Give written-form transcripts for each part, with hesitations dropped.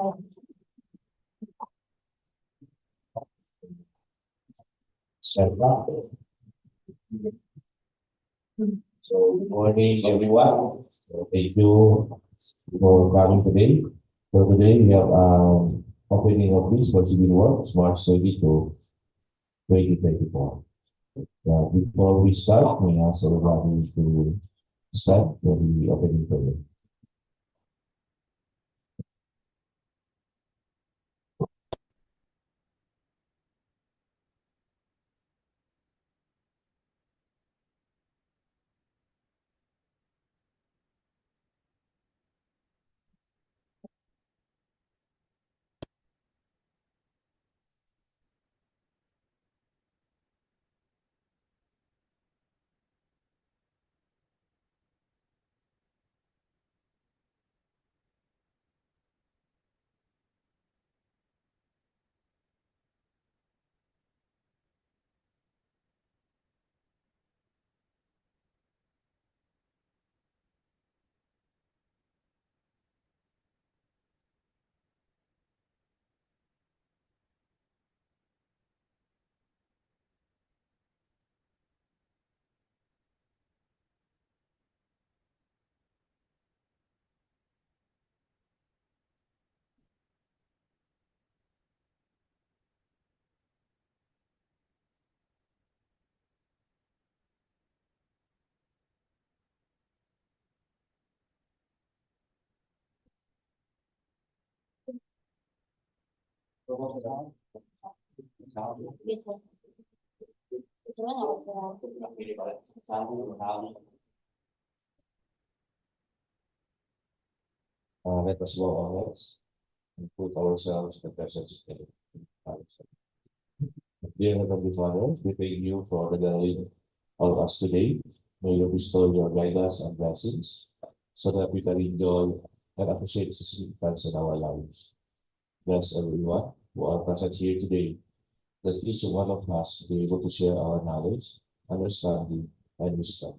So, good morning, everyone. So, thank you for coming today. So, today we have opening of this for civil works, March 22, 2024. Before we start, we ask everybody to start for the opening prayer. Let us go on and put ourselves in the presence of God. Dear Heavenly Father, we thank you for the gathering of us today. May you bestow your guidance and blessings so that we can enjoy and appreciate the significance in our lives. Bless everyone who are present here today, that each one of us be able to share our knowledge, understanding, and wisdom.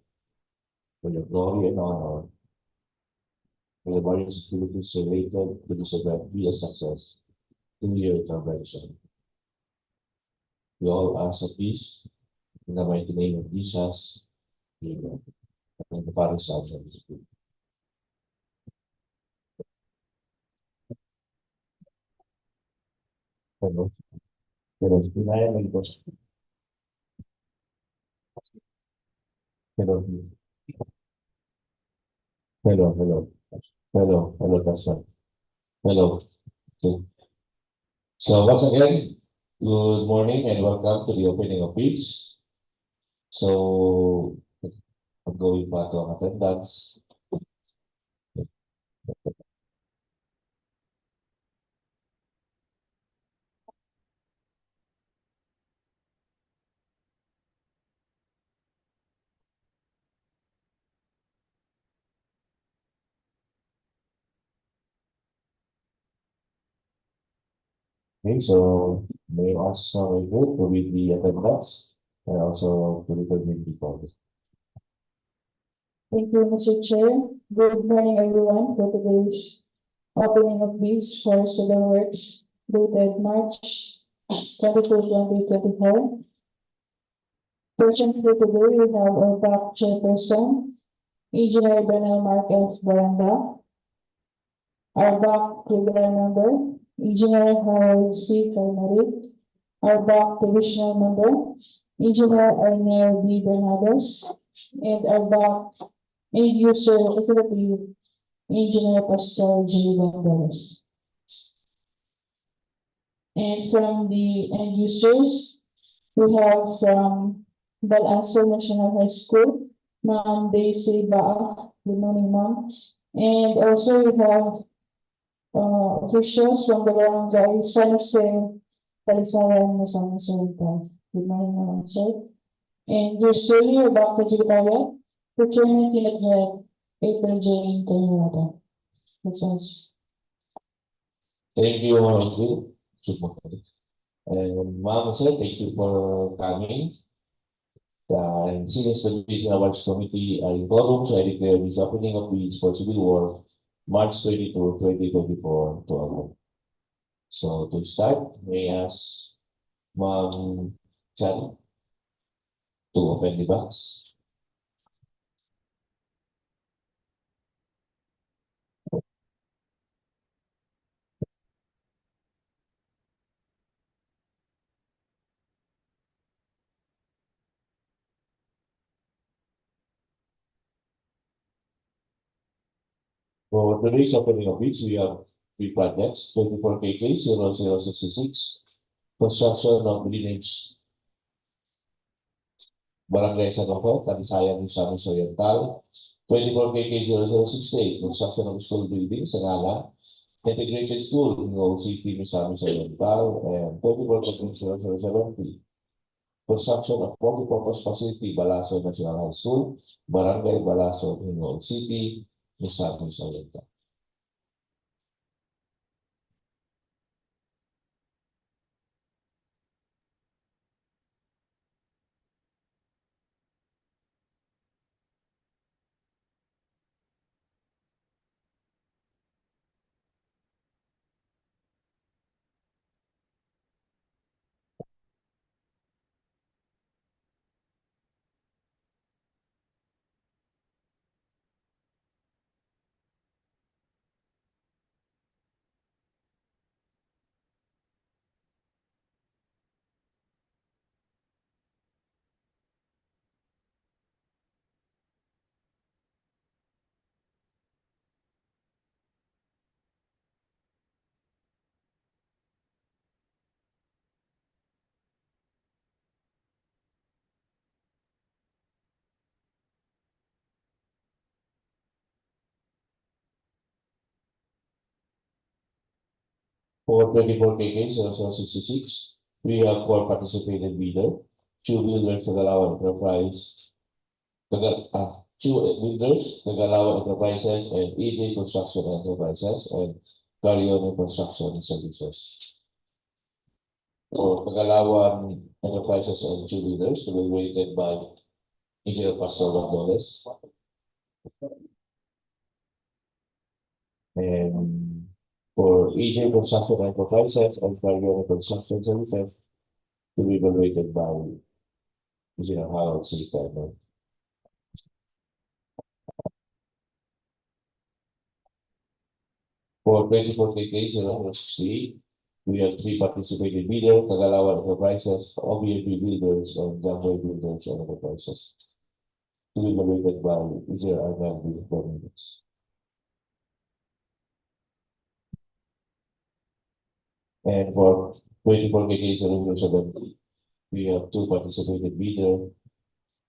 For your glory and honor, may the various activities related to this event be a success in your intervention. We all ask of peace in the mighty name of Jesus. Amen. And the Father, Son, and the Spirit. Hello. Hello. Hello. Hello. Hello. Hello. Hello, Pastor. Hello. Okay. So once again, good morning and welcome to the opening of peace. So I'm going back to attendance. Okay, so may also go to read the attendance and also to determine the policy. Thank you, Mr. Chair. Good morning, everyone, for today's opening of bids for civil works dated March 22, 2024. Present here today, we have our back chairperson, Engineer Bernal Mark F. Baranda. Our back regular member, Engineer Harold C. Calmarit. Our back provisional member, Engineer Arnel B. Bernardes. And our back end user executive, Engineer Pascal J. Banderas. And from the end users, we have from Bal-ason National High School, Ma'am Daisy Baa, good morning, Ma'am. And also we have officials from the barangay San Jose, Talisayan, Misamis Oriental. Good morning, Ma'am, sir. And yours truly, our back DPWH, Procurement Unit Head, April J. Kanyawada. That's all. Thank you, Ma'am. And Ma'am, sir, thank you for coming. And since the Regional Works Committee are in quorum, so I declare this opening of bids for civil work March 22, 2024 to open. So to start, may I ask Ma'am Chan to open the box. For today's opening of which we have three projects, 24 KK 0066, construction of drainage Barangay Sangalan, Talisayan, Misamis Oriental, 24 KK 0068, construction of school building, Sangalan, integrated school in Gingoog City, Misamis Oriental, and 24 KK 0070, construction of multipurpose facility, Bal-ason National High School, Barangay Bal-ason, Gingoog City, Misamis Oriental. For 24 KK 0066, we have four participated bidder, two builders, Tagalawan Enterprise, two builders, Tagalawan Enterprises, and EJ Construction Enterprises, and Carione Construction Services. For Tagalawan Enterprises and two builders, to be rated by Engineer Pastor Gonzalez. And for EJ Construction Enterprises and Carione Construction Services, to be evaluated by Engineer Harold C. Carmen. For 24 KK 068, we have three participating bidders, Tagalawan Enterprises, OBAP Builders, and Jamboy Builders and Enterprises. To be evaluated by Engineer Arnaldo Dominguez. And for 24 KK 070, we have two participating bidders,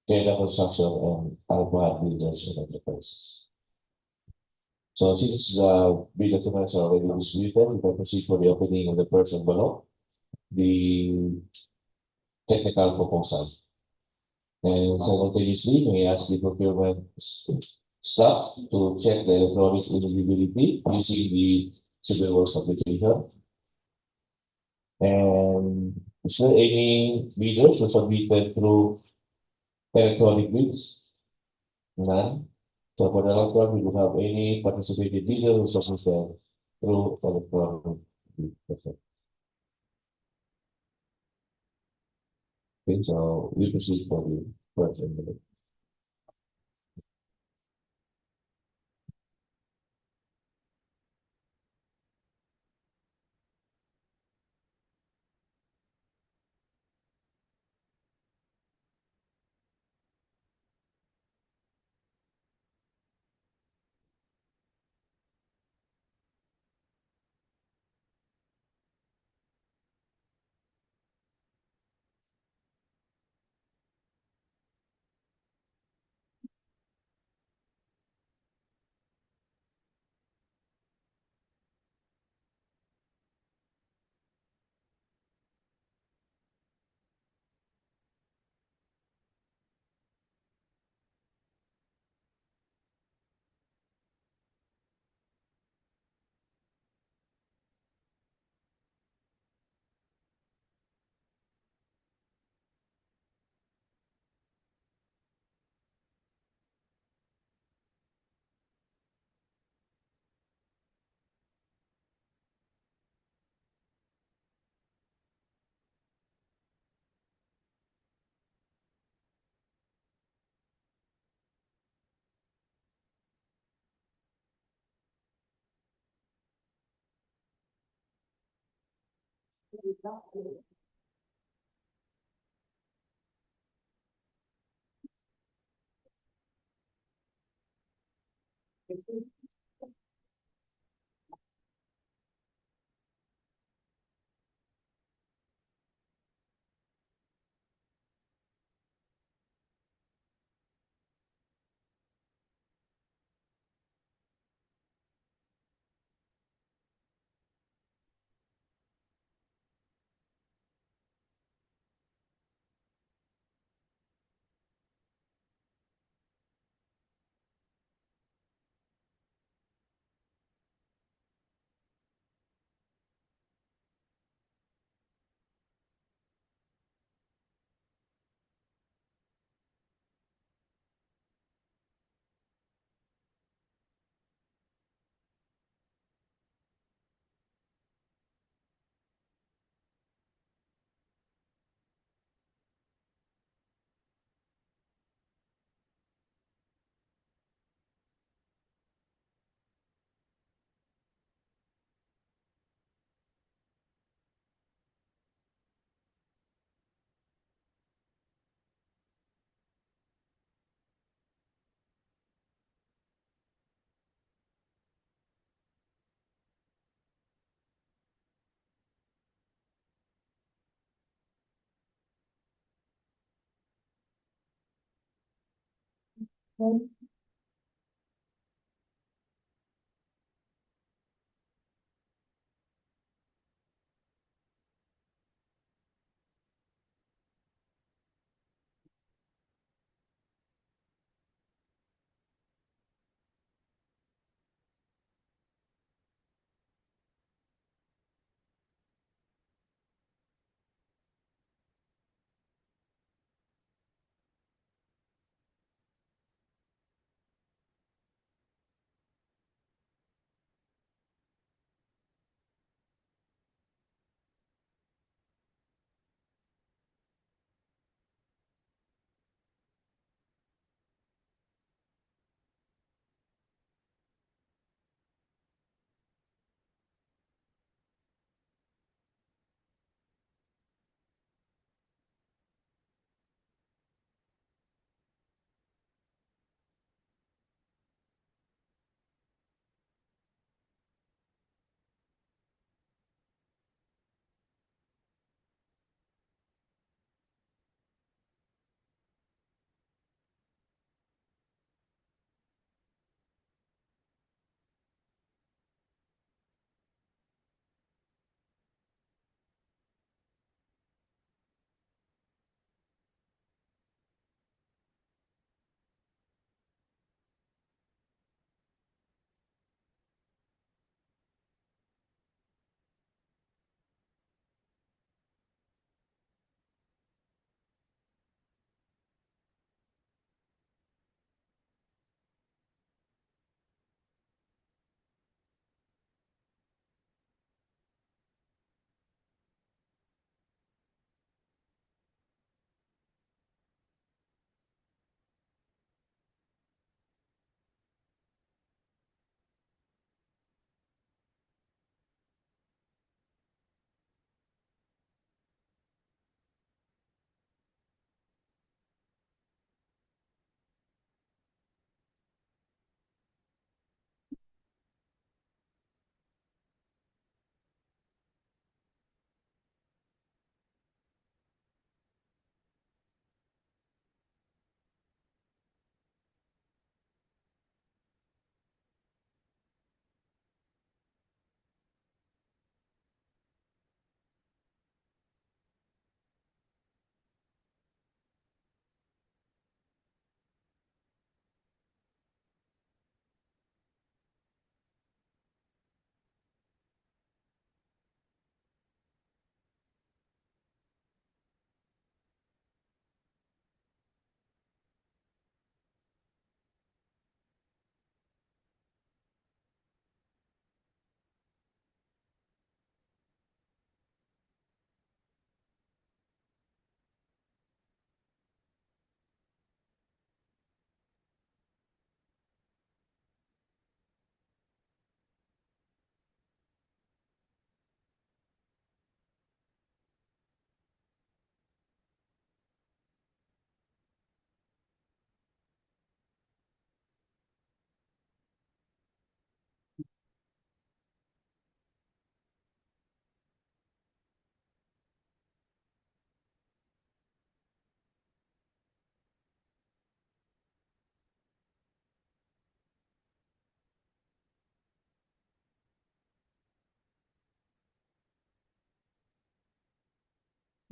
Keda Construction and Alpha Builders and Enterprises. So since the bid documents are already distributed, we can proceed for the opening of the first envelope, the technical proposal. And simultaneously, we ask the procurement staff to check the electronics eligibility using the civil works application. And is there any bidders who submitted through electronic bids? None. So for the last one, we do have any participated bidder who submitted through electronic bids. Okay, so we proceed for the first envelope.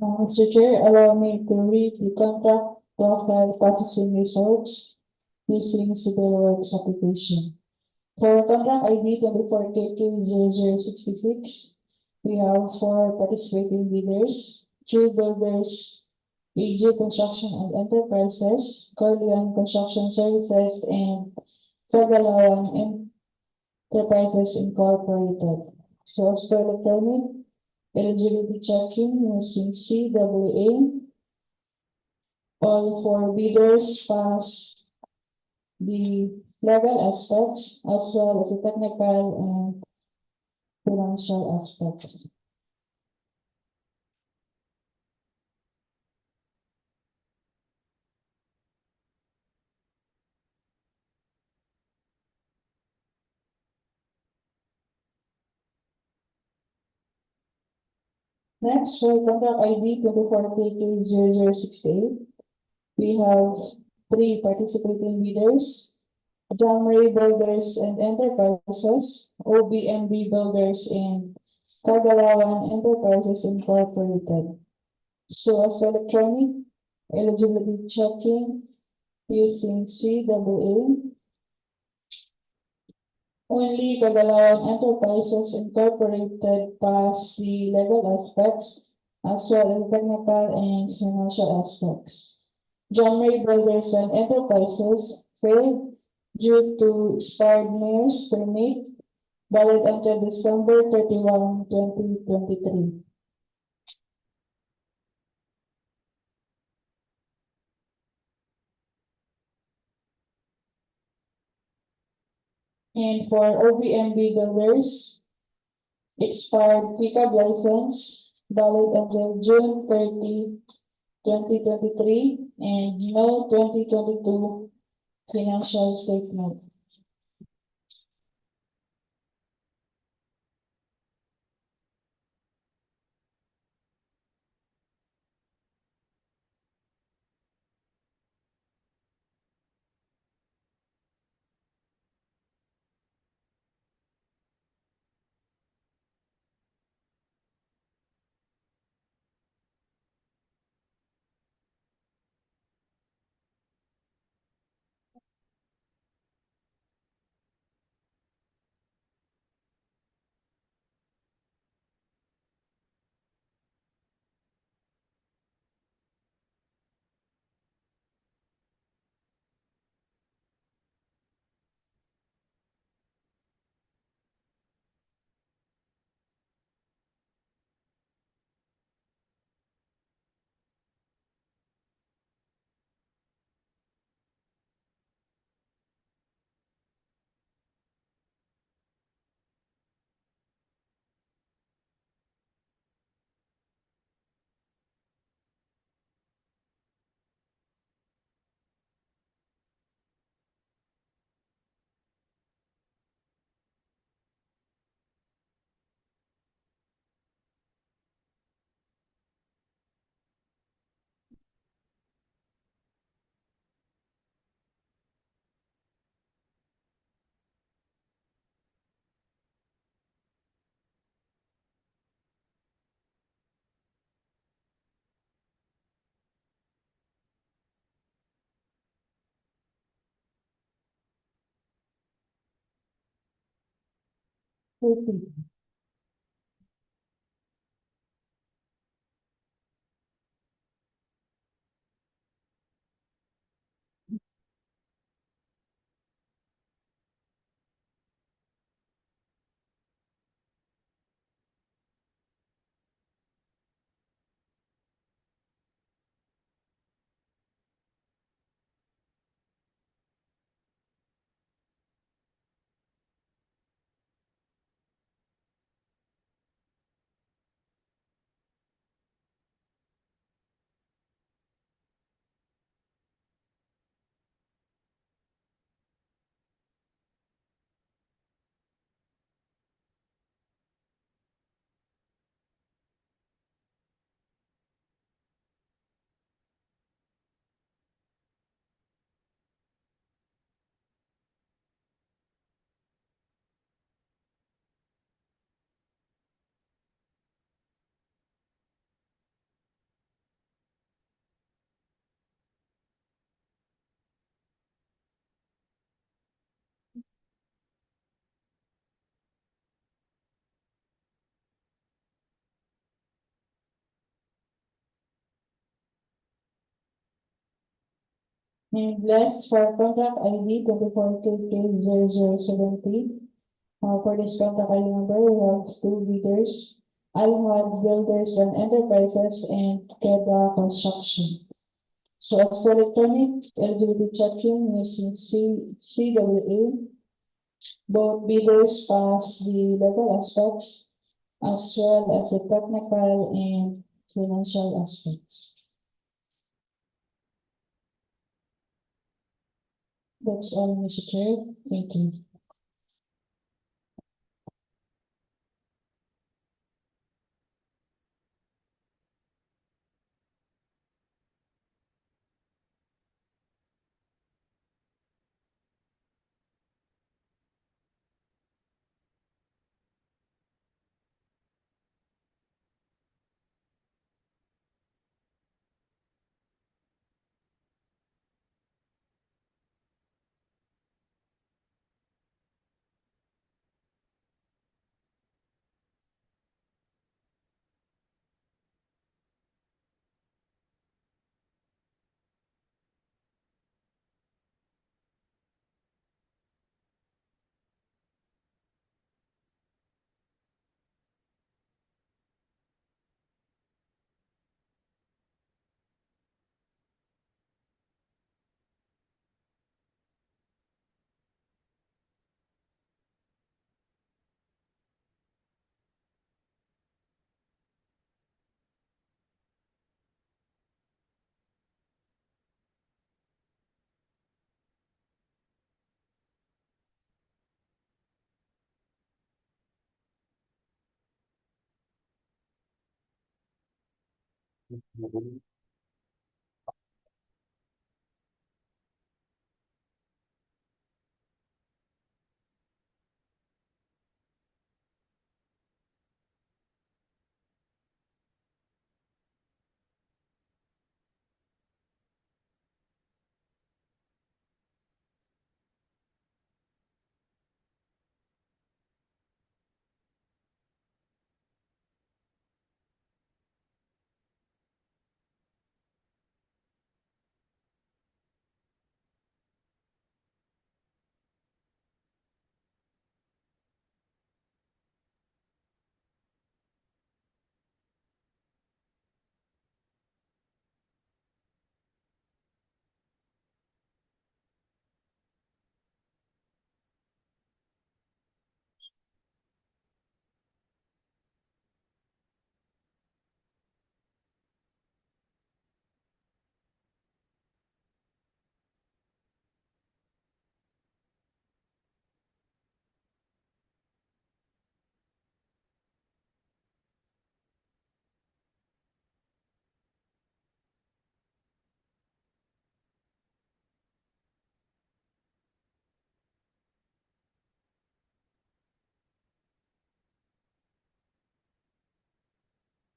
Mr. Chair, allow me to read the contract profile processing results using civil works application. For contract ID 24KK0066, we have 4 participating bidders, 2 builders, BG Construction and Enterprises, Corleone Construction Services, and Pagalawan Enterprises Incorporated. Source to electronic, eligibility checking using CWA. All 4 bidders pass the legal aspects as well as the technical and financial aspects. Next, for contract ID 24KK0068, we have 3 participating bidders, Jamray Builders and Enterprises, OBMB Builders, and Kagalawan Enterprises Incorporated. So as electronic, eligibility checking using CWA. Only Kagalawan Enterprises Incorporated pass the legal aspects as well as technical and financial aspects. Jamray Builders and Enterprises failed due to expired mayor's permit valid until December 31, 2023. And for OBMB Builders, expired pickup license valid until June 30, 2023, and no 2022 financial statement. Named list for contract ID 24KK0070. For this contract ID number, we have two bidders, Alhad Builders and Enterprises and Keda Construction. So as for electronic eligibility checking using CWA, both bidders pass the legal aspects as well as the technical and financial aspects. That's all, Mr. Chair. Thank you.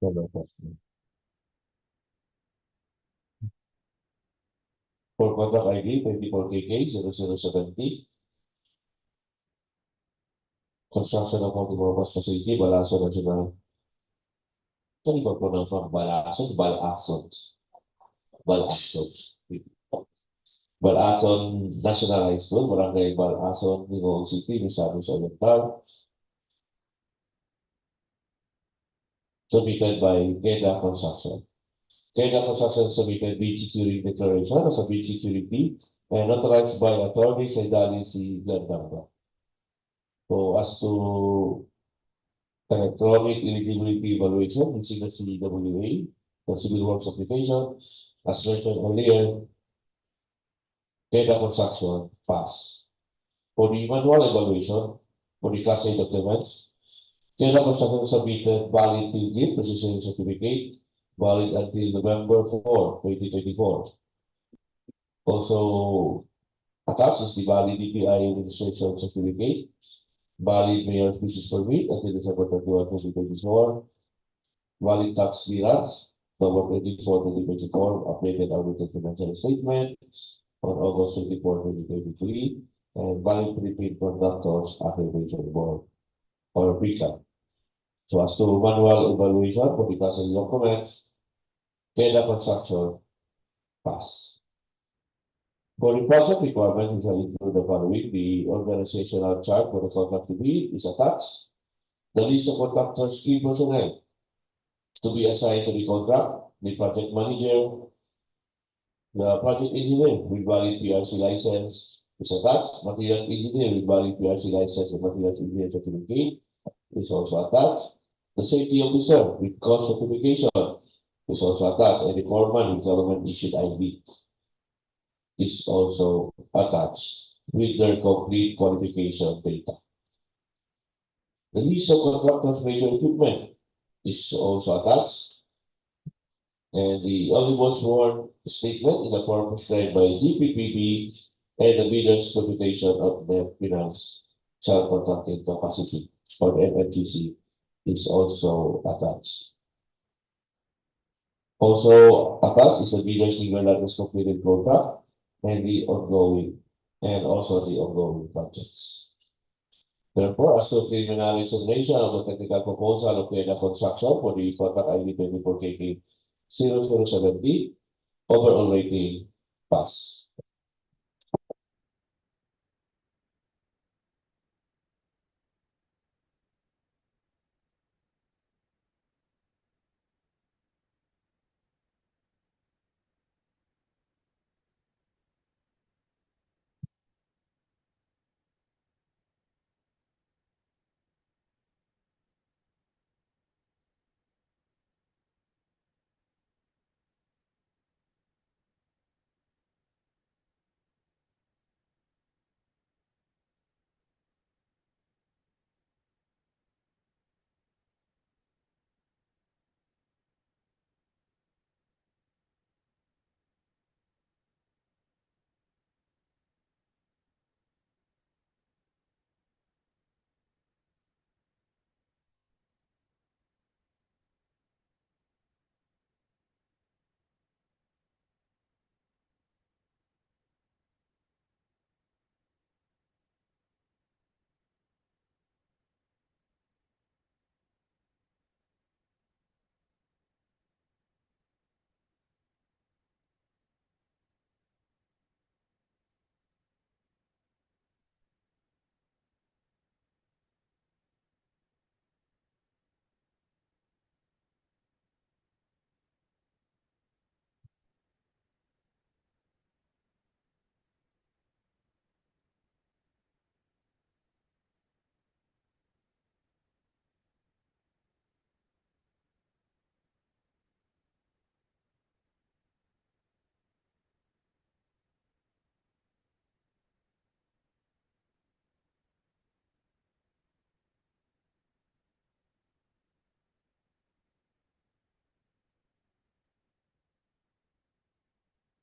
No question. For contract ID 24KK0070, construction of multi-purpose facility, Bal-ason National. Sorry for pronounce from Bal-ason, Bal-ason. Bal-ason. Bal-ason National High School, Barangay Bal-ason, Gingoog City, Misamis Oriental. Submitted by Keda Construction. Keda Construction submitted bid securing declaration as a bid security and authorized by Attorney Saidali C. Gandanga. So as to electronic eligibility evaluation using the CWA, the civil works application, as mentioned earlier, data construction pass. For the manual evaluation, for the Class A documents, data construction submitted valid till precision certificate, valid until November 4, 2024. Also, attached is the valid DPI registration certificate, valid mayor's business permit until December 31, 2024, valid tax clearance, October 24, 2024, updated audited financial statement on August 24, 2023, and valid prepaid conductors accreditation board or PICA. So as to manual evaluation for the class A documents, Keda Construction pass. For the project requirements, we shall include the following. The organizational chart for the contract to be is attached. The list of contractors, key personnel to be assigned to the contract, the project manager, the project engineer with valid PRC license is attached. Materials engineer with valid PRC license and materials engineer certificate is also attached. The safety officer with cost certification is also attached, and the foreman with government issued ID is also attached with their complete qualification data. The list of contractors' major equipment is also attached, and the only sworn statement in the form prescribed by GPPB and the bidder's computation of their financial contracting capacity or the MFGC is also attached. Also attached is the bidder's legal license completed contract and the ongoing projects. Therefore, as to preliminary examination of the technical proposal of the construction for the contract ID 24KK 0070, overall rating pass.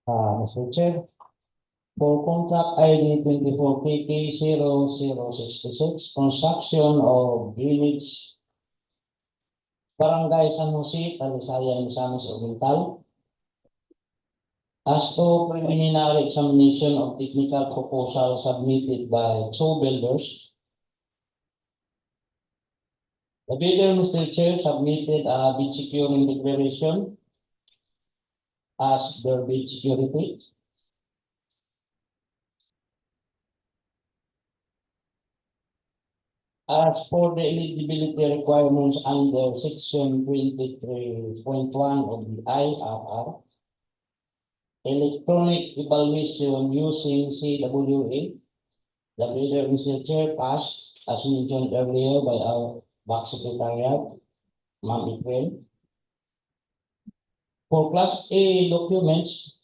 Mr. Chair, for contract ID 24KK 0066, construction of village Barangay San Jose, Talisayan, Misamis Oriental. As to preliminary examination of technical proposal submitted by two builders, the bidder, Mr. Chair, submitted a bid securing declaration as their bid security. As for the eligibility requirements under section 23.1 of the IRR, electronic evaluation using CWA, the bidder, Mr. Chair, passed, as mentioned earlier by our back secretariat, Ma'am April. For Class A documents,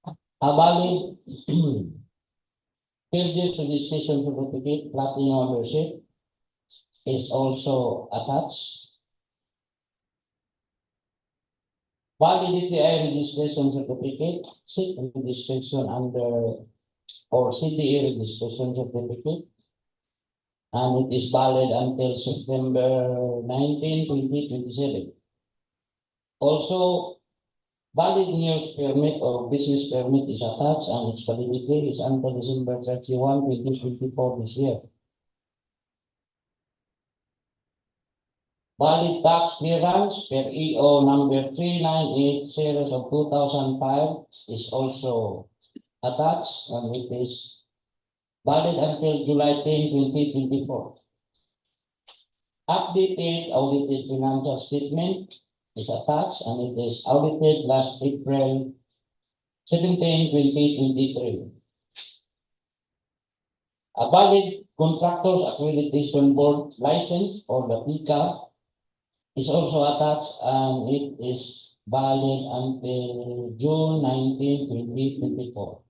a valid field registration certificate, platinum membership, is also attached. Valid DPI registration certificate, SIC registration under or CDE registration certificate, and it is valid until September 19, 2027. Also, valid use permit or business permit is attached, and its validity is until December 31, 2024 this year. Valid tax clearance per EO number 398 series of 2005 is also attached, and it is valid until July 10, 2024. Updated audited financial statement is attached, and it is audited last April 17, 2023. A valid Contractors Accreditation Board license, or the PICA, is also attached, and it is valid until June 19, 2024.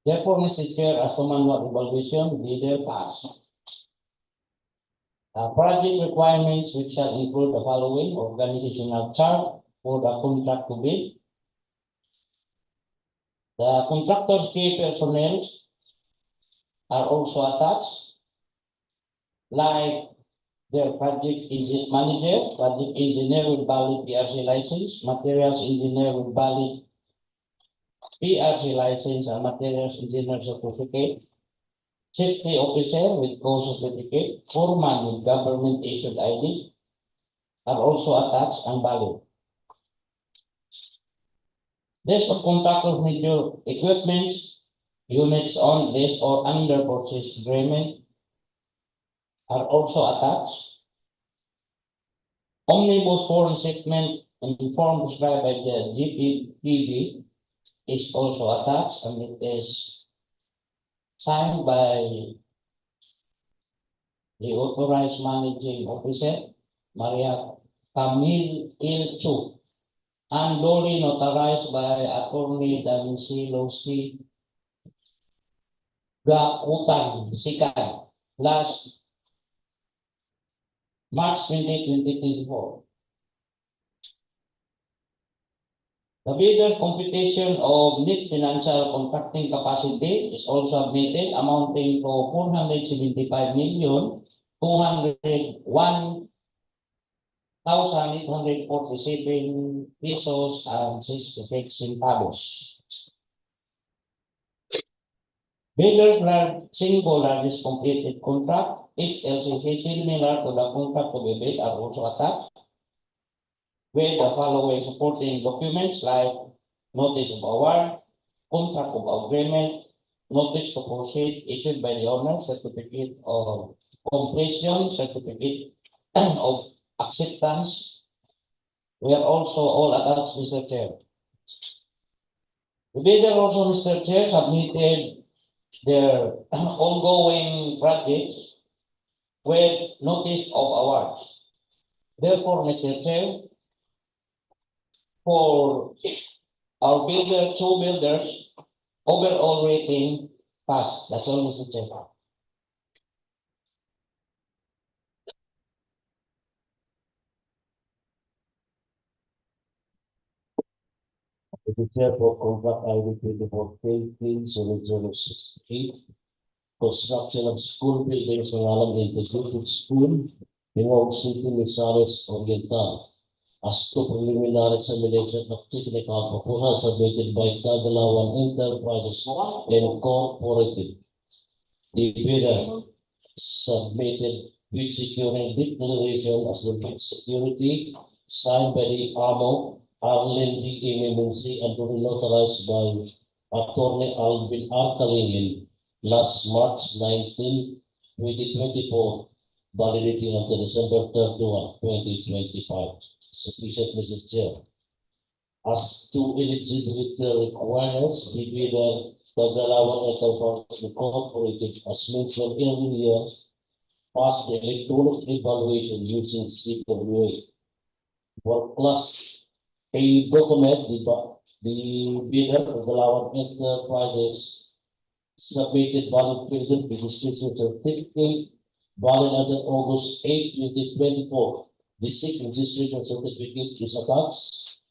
Therefore, Mr. Chair, as to manual evaluation, bidder pass. Project requirements which shall include the following: organizational chart for the contract to bid. The contractor's key personnel are also attached, like their project manager, project engineer with valid PRC license, materials engineer with valid PRC license and materials engineer certificate, safety officer with co certificate, foreman with government issued ID are also attached and valid. List of contractors' major equipments, units on list or under purchase agreement are also attached. Omnibus form shipment and form described by the DPWH is also attached, and it is signed by the authorized managing officer, Maria Camille Il Chu, and duly notarized by Attorney Dancilo C. Gakutan Sikan last March 20, 2024. The bidder's computation of net financial contracting capacity is also submitted, amounting to 475,201,847 pesos and 66 centavos. Bidder's single largest completed contract is LCC, similar to the contract to be bid, are also attached with the following supporting documents like notice of award, contract of agreement, notice to proceed issued by the owner, certificate of completion, certificate of acceptance. We are also all attached, Mr. Chair. The bidder also, Mr. Chair, submitted their ongoing projects with notice of awards. Therefore, Mr. Chair, for our two builders, overall rating pass. That's all, Mr. Chair. The chair for contract ID 24K-068, construction of school buildings Sangalan Integrated School, Gingoog City, Misamis Oriental. As to preliminary examination of technical proposal submitted by Talisayan Enterprises Incorporated. The bidder submitted bid securing declaration as the bid security signed by the AMO, Arlen D. MMC, and duly notarized by Attorney Alvin R. Kalingin last March 19, 2024, validity until December 31, 2025. Sufficient, Mr. Chair. As to eligibility requirements, the bidder Sangalan Enterprises Incorporated, as mentioned earlier, passed the electronic evaluation using CWA. For Class A document, the bidder Sangalan Enterprises submitted valid present registration certificate valid until August 8, 2024. The SIC registration certificate is attached.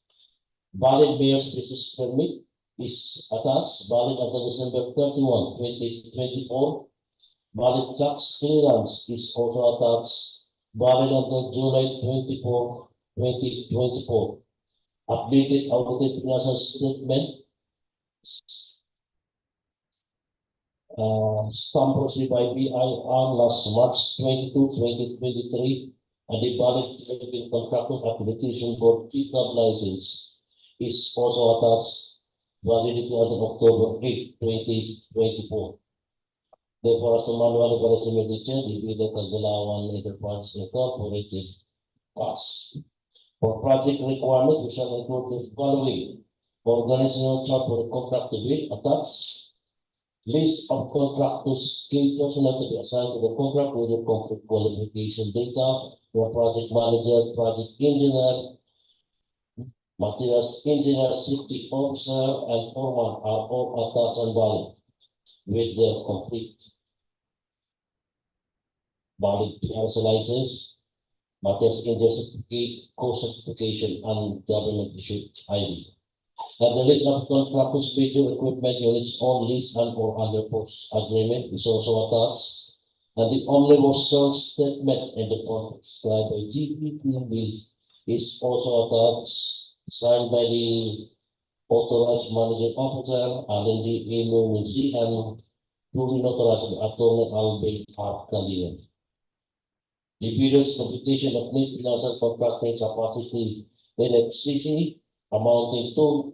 Valid mayor's business permit is attached, valid until December 31, 2024. Valid tax clearance is also attached, valid until July 24, 2024. Updated audited financial statement, stamp received by BIR last March 22, 2023. and the valid Philippine Contractor Accreditation Board PCAB license is also attached, validity until October 8, 2024. Therefore, as the manual operation manager, the Kagalawan Enterprise Incorporated pass. For project requirements, we shall include the following: organizational chart for the contract to bid attached, list of contractors, key personnel to be assigned to the contract with the complete qualification data, the project manager, project engineer, materials engineer, safety officer, and foreman are all attached and valid with their complete valid PRC license, materials engineer certificate, co-certification, and government issued ID. And the list of contractors, major equipment units on lease and or under post agreement is also attached. And the omnibus sales statement in the contract described by GPPB is also attached, signed by the authorized managing officer and in the email will see and duly notarized by Attorney Alvin R. Calian. The bidder's computation of net financial contracting capacity NFCC amounting to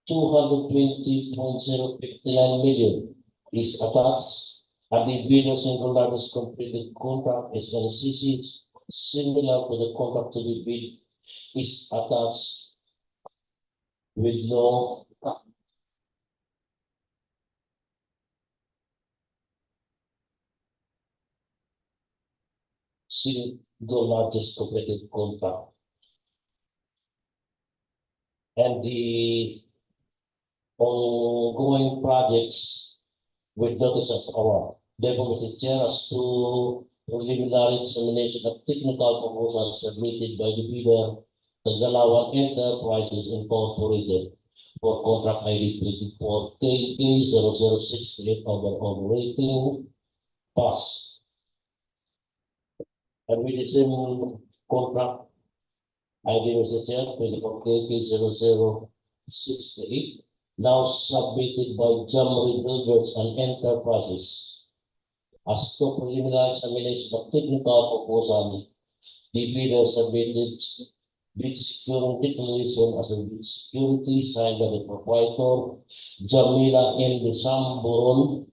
220.059 million is attached, and the bidder's single largest completed contract is NFCC similar to the contract to be bid is attached with no single largest completed contract. And the ongoing projects with notice of award. Therefore, Mr. Chair, as to preliminary examination of technical proposals submitted by the bidder, Sangalan Enterprises Incorporated for contract ID 24 KK0068 operating pass. And with the same contract ID, Mr. Chair, 24 KK0068, now submitted by Jamri Builders and Enterprises. As to preliminary examination of technical proposal, the bidder submitted bid security declaration as a bid security signed by the proprietor, Jamila M. Desamburon,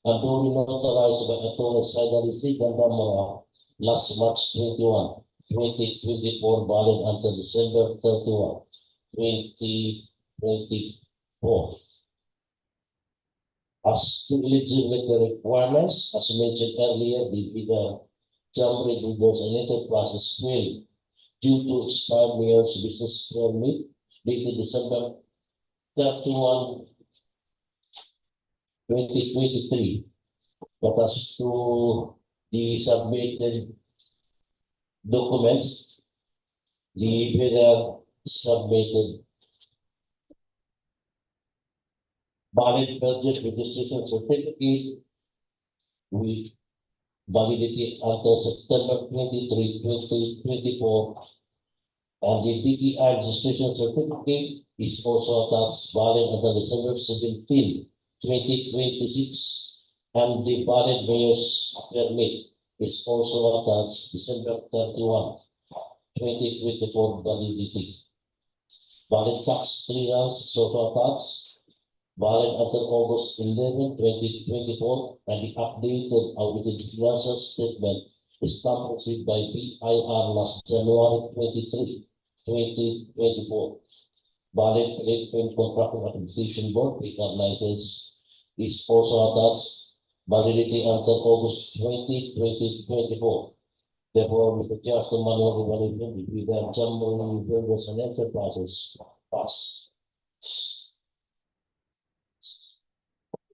and duly notarized by Attorney Saidali C. Gandamara last March 21, 2024, valid until December 31, 2024. As to eligibility requirements, as mentioned earlier, the bidder, Jamri Builders and Enterprises will, due to expired mayor's business permit dated December 31, 2023, but as to the submitted documents, the bidder submitted valid budget registration certificate with validity until September 23, 2024, and the DTI registration certificate is also attached, valid until December 17, 2026, and the valid mayor's permit is also attached, December 31, 2024 validity. Valid tax clearance is also attached, valid until August 11, 2024, and the updated audited financial statement is stamped received by BIR last January 23, 2024. Valid Philippine Contractor Administration Board PCAB license is also attached, validity until August 20, 2024. Therefore, Mr. Chair, the manual evaluation will be the Jamri Builders and Enterprises pass.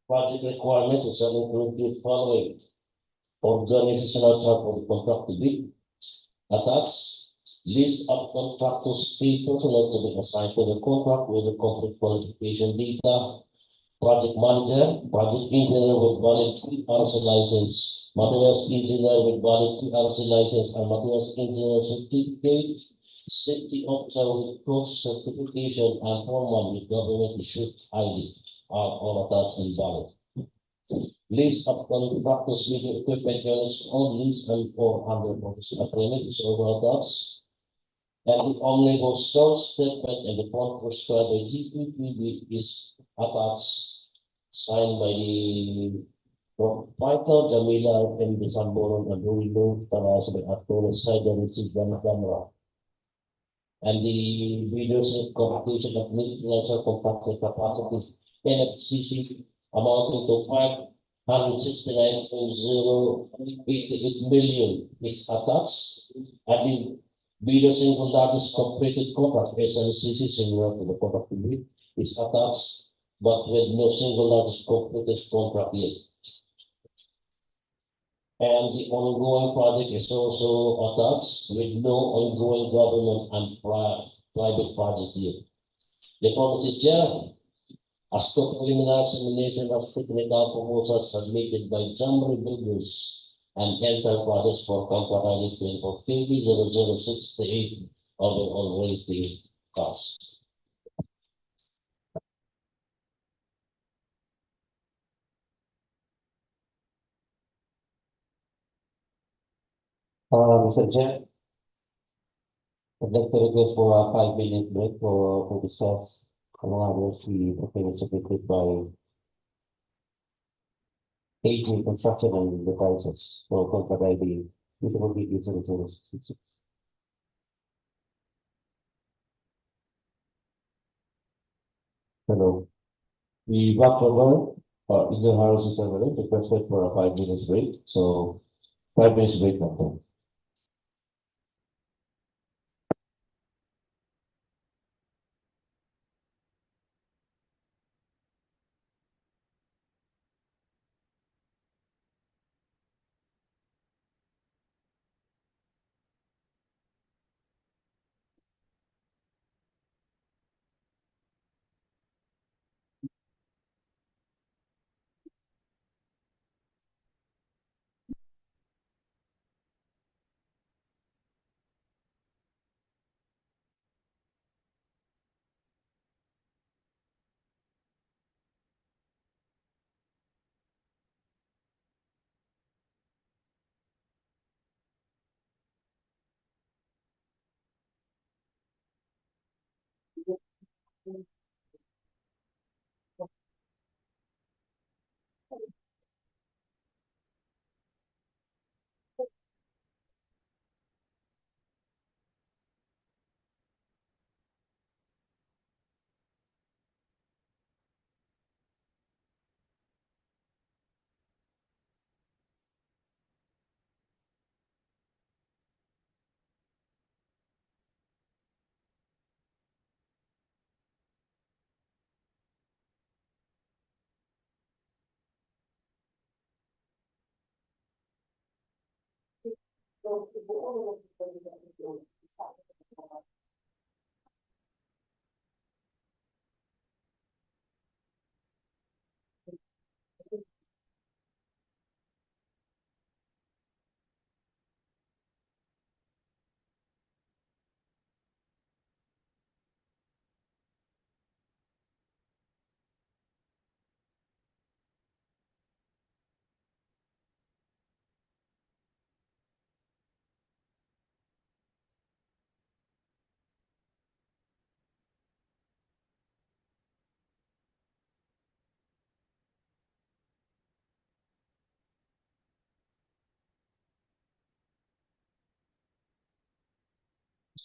Project requirements shall include the following: organizational chart for the contract to bid, attached, list of contractors, key personnel to be assigned to the contract with the complete qualification data, project manager, project engineer with valid PRC license, materials engineer with valid PRC license and materials engineer certificate, safety officer with course certification, and foreman with government issued ID are all attached and valid. List of contractors with equipment units on lease and or under professional agreement is overlaps. And the omnibus source statement and the form prescribed by GPPB is attached, signed by the proprietor Jamila and the Samboron and Rulo Talisayan at Talisayan received camera. And the videos competition of maintenance compacted capacity NFCC amounting to 569.088 million is attached. And the video single largest completed contract SNCC similar to the contract is attached, but with no single largest completed contract yet. And the ongoing project is also attached with no ongoing government and private project yet. The policy chair, as to preliminary examination of technical proposals submitted by Jamri Builders and enter process for contract claim for 50,068 overall rating cost. Mr. Chair, I'd like to request for a 5-minute break to discuss among others the proposals submitted by AG Construction and the prices for contract ID DPWH 0066. Hello. The back cover, Indian House Interval requested for a 5 minutes break, so 5 minutes break now.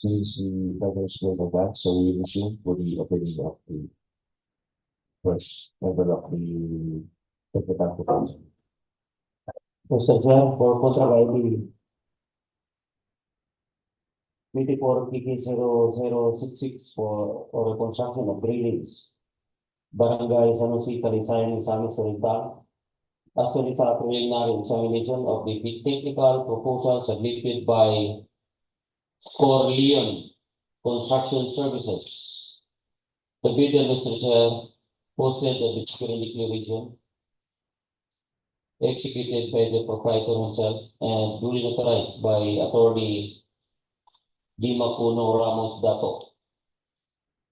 Since the others will go back, so we resume for the opening of the first level of the technical proposal. Mr. Chair, for contract ID 24 PK 0066 for the construction of drainage. Barangay San Jose, Talisayan, Misamis Oriental. As well as a preliminary examination of the technical proposal submitted by Corleon Construction Services. The bidder, Mr. Chair, posted the disciplinary declaration executed by the proprietor himself and duly notarized by Attorney Dima Puno Ramos Dato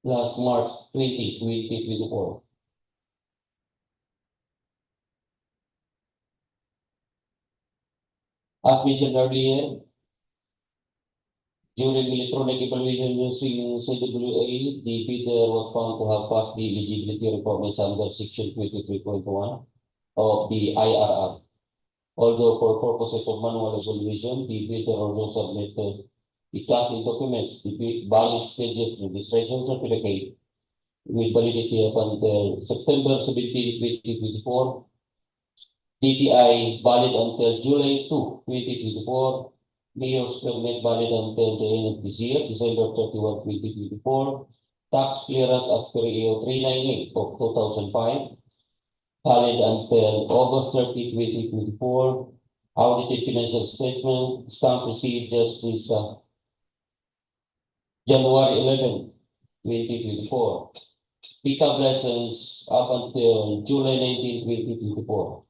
last March 20, 2024. As mentioned earlier, during electronic evaluation using CWA, the bidder was found to have passed the eligibility requirements under Section 23.1 of the IRR. Although for purposes of manual evaluation, the bidder also submitted the classing documents, the valid pages registration certificate with validity up until September 17, 2024, DTI valid until July 2, 2024, Mayor's permit valid until the end of this year, December 31, 2024, tax clearance as per EO 398 of 2005, valid until August 30, 2024, audited financial statement, stamp received just this January 11, 2024. Pickup license up until July 19, 2024.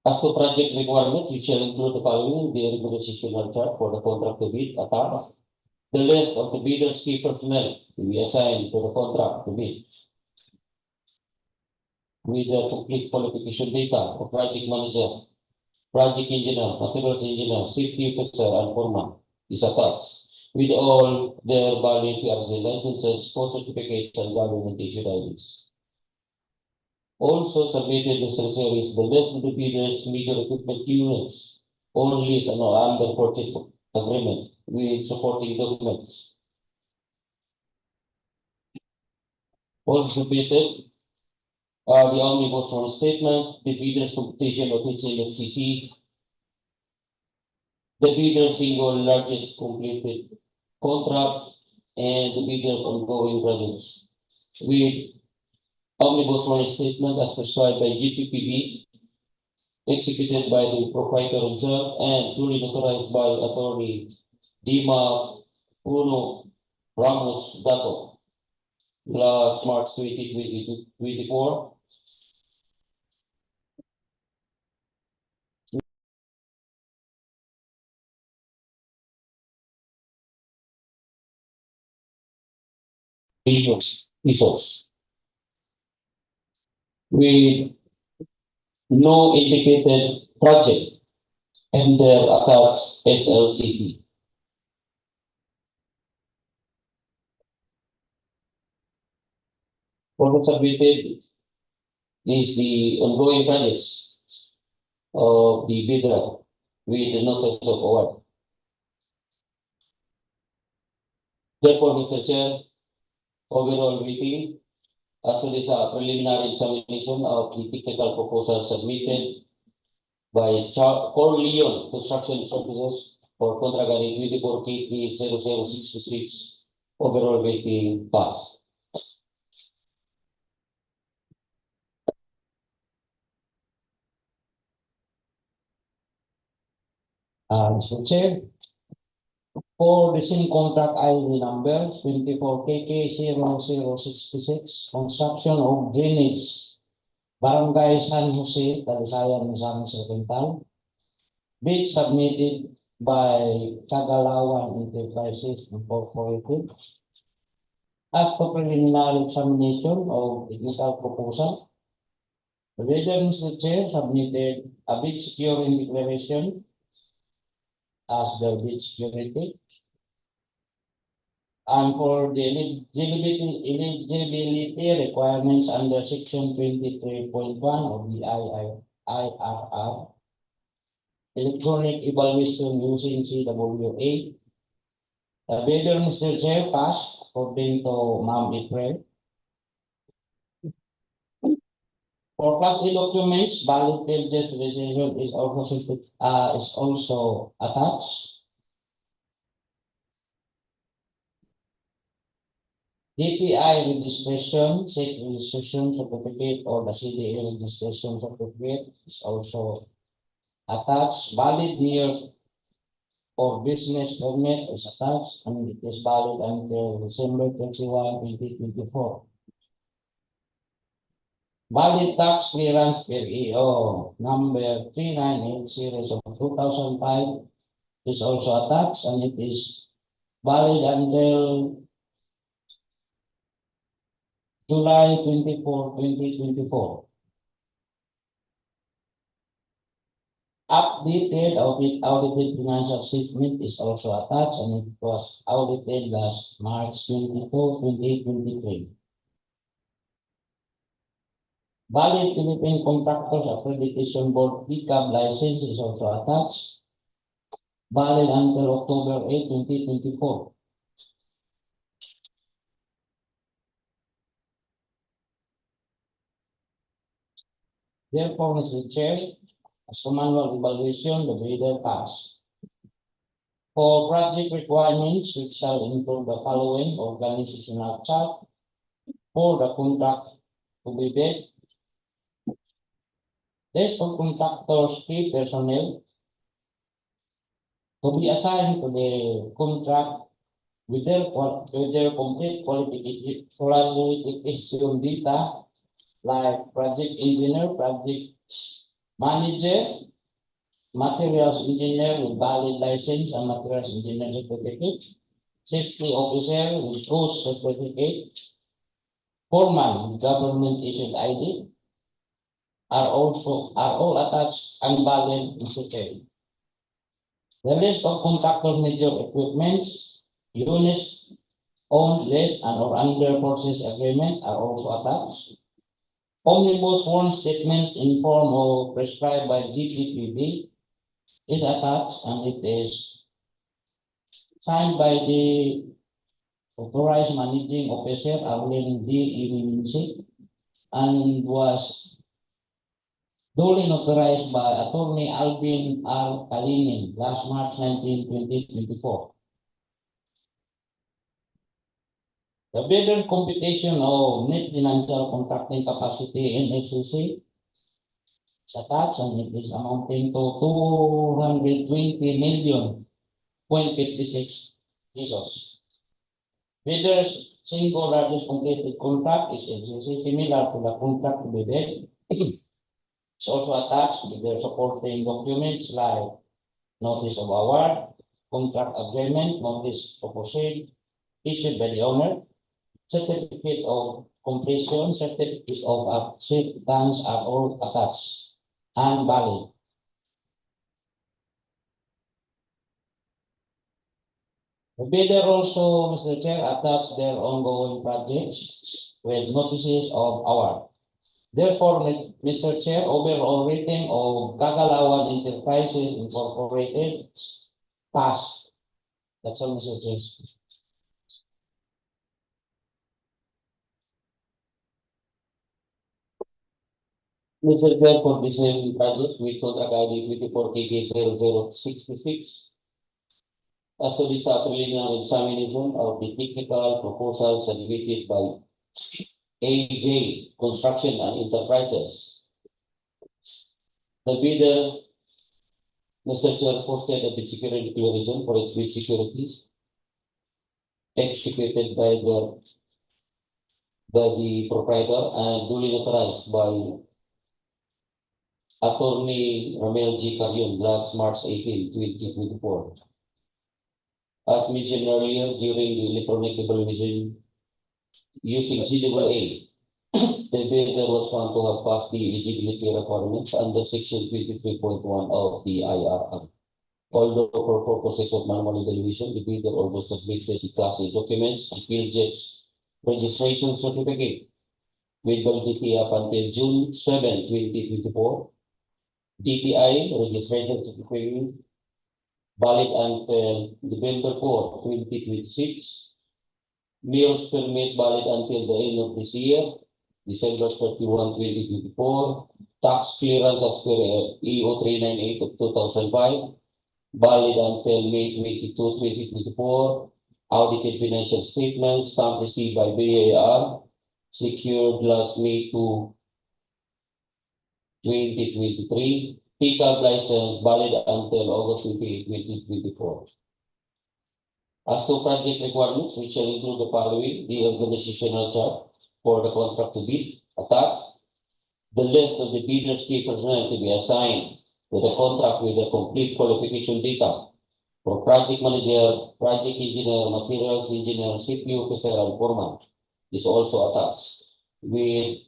As to project requirements, we shall include the following: the organizational chart for the contract to bid attached, the list of the bidder's key personnel to be assigned to the contract to bid, with the complete qualification data of project manager, project engineer, materials engineer, safety officer, and foreman is attached, with all their valid PRC licenses, post certificates, and government issued IDs. Also submitted the secretary is the list of the bidders' major equipment units on lease and or under purchase agreement with supporting documents. Also submitted the omnibus one statement, the bidders' competition of HLFCC, the bidders' single largest completed contract, and the bidders' ongoing projects. With omnibus one statement as prescribed by GPPB, executed by the proprietor himself and duly notarized by Attorney Dima Bruno Ramos Dato, last March 2024. Pesos with no indicated project and their attached SLCC. What submitted is the ongoing projects of the bidder with the notice of award. Therefore, Mr. Chair, overall rating as well as a preliminary examination of the technical proposal submitted by Corleone Construction Services for contract 24 KT 0066, overall rating pass. Mr. Chair, for the same contract ID number 24 KK 0066, construction of drainage, Barangay San Jose, Talisayan, Misamis Oriental, bid submitted by Sangalan Enterprises Incorporated. As for preliminary examination of the technical proposal, the bidder, Mr. Chair, submitted a bid securing declaration as the bid security. And for the eligibility requirements under Section 23.1 of the IRR, electronic evaluation using CWA, the bidder, Mr. Chair, passed according to Ma'am April. For Class A documents, valid pages registration is also attached. DPI registration, state registration certificate, or the CDA registration certificate is also attached. Valid years or business permit is attached, and it is valid until December 31, 2024. Valid tax clearance per EO number 3980 of 2005 is also attached, and it is valid until July 24, 2024. updated audited financial statement is also attached and it was audited last March 22, 2023. Valid Philippine Contractors Accreditation Board PCAB license is also attached. Valid until October 8, 2024. Therefore, Mr. Chair, as to manual evaluation, the bidder passed. For project requirements, which shall include the following organizational chart for the contract to be bid. List of contractors, key personnel to be assigned to the contract with their complete qualification data, like project engineer, project manager, materials engineer with valid license and materials engineer certificate, safety officer with course certificate, foreman with government issued ID are all attached and valid in certificate. The list of contractor major equipment, units owned, less and or under purchase agreement are also attached. Omnibus sworn statement in form of prescribed by DPWH is attached and it is signed by the authorized managing officer Arlene D. and was duly notarized by Attorney Alvin R. Kalinin last March 19, 2024. The bidder's computation of net financial contracting capacity in FCC is attached and it is amounting to 220,000,056 pesos. Bidder's single largest completed contract is FCC, similar to the contract to be bid. It's also attached with their supporting documents like notice of award, contract agreement, notice of proceed issued by the owner, certificate of completion, certificate of acceptance are all attached and valid. The bidder also, Mr. Chair, attached their ongoing projects with notices of award. Therefore, Mr. Chair, overall rating of Kagalawan Enterprises Incorporated passed. That's all, Mr. Chair. Mr. Chair, for the same project with contract ID 24KK0066, as to this preliminary examination of the technical proposal submitted by AJ Construction and Enterprises. The bidder, Mr. Chair, posted a bid security declaration for its bid security executed by the proprietor and duly notarized by Attorney Ramel G. Carion last March 18, 2024. As mentioned earlier, during the electronic evaluation using CAA, the bidder was found to have passed the eligibility requirements under Section 23.1 of the IRR. Although for purposes of manual evaluation, the bidder also submitted the Class A documents, the PhD's registration certificate with validity up until June 7, 2024, DTI registration certificate valid until November 4, 2026, Mayor's permit valid until the end of this year, December 31, 2024, tax clearance as per EO 398 of 2005, valid until May 22, 2024, audited financial statements, stamp received by BAR, secured last May 2, 2023, PCAB license valid until August 28, 2024. As to project requirements, which shall include the following: the organizational chart for the contract to bid attached, the list of the bidder's key personnel to be assigned to the contract with the complete qualification data for project manager, project engineer, materials engineer, safety officer, and foreman is also attached with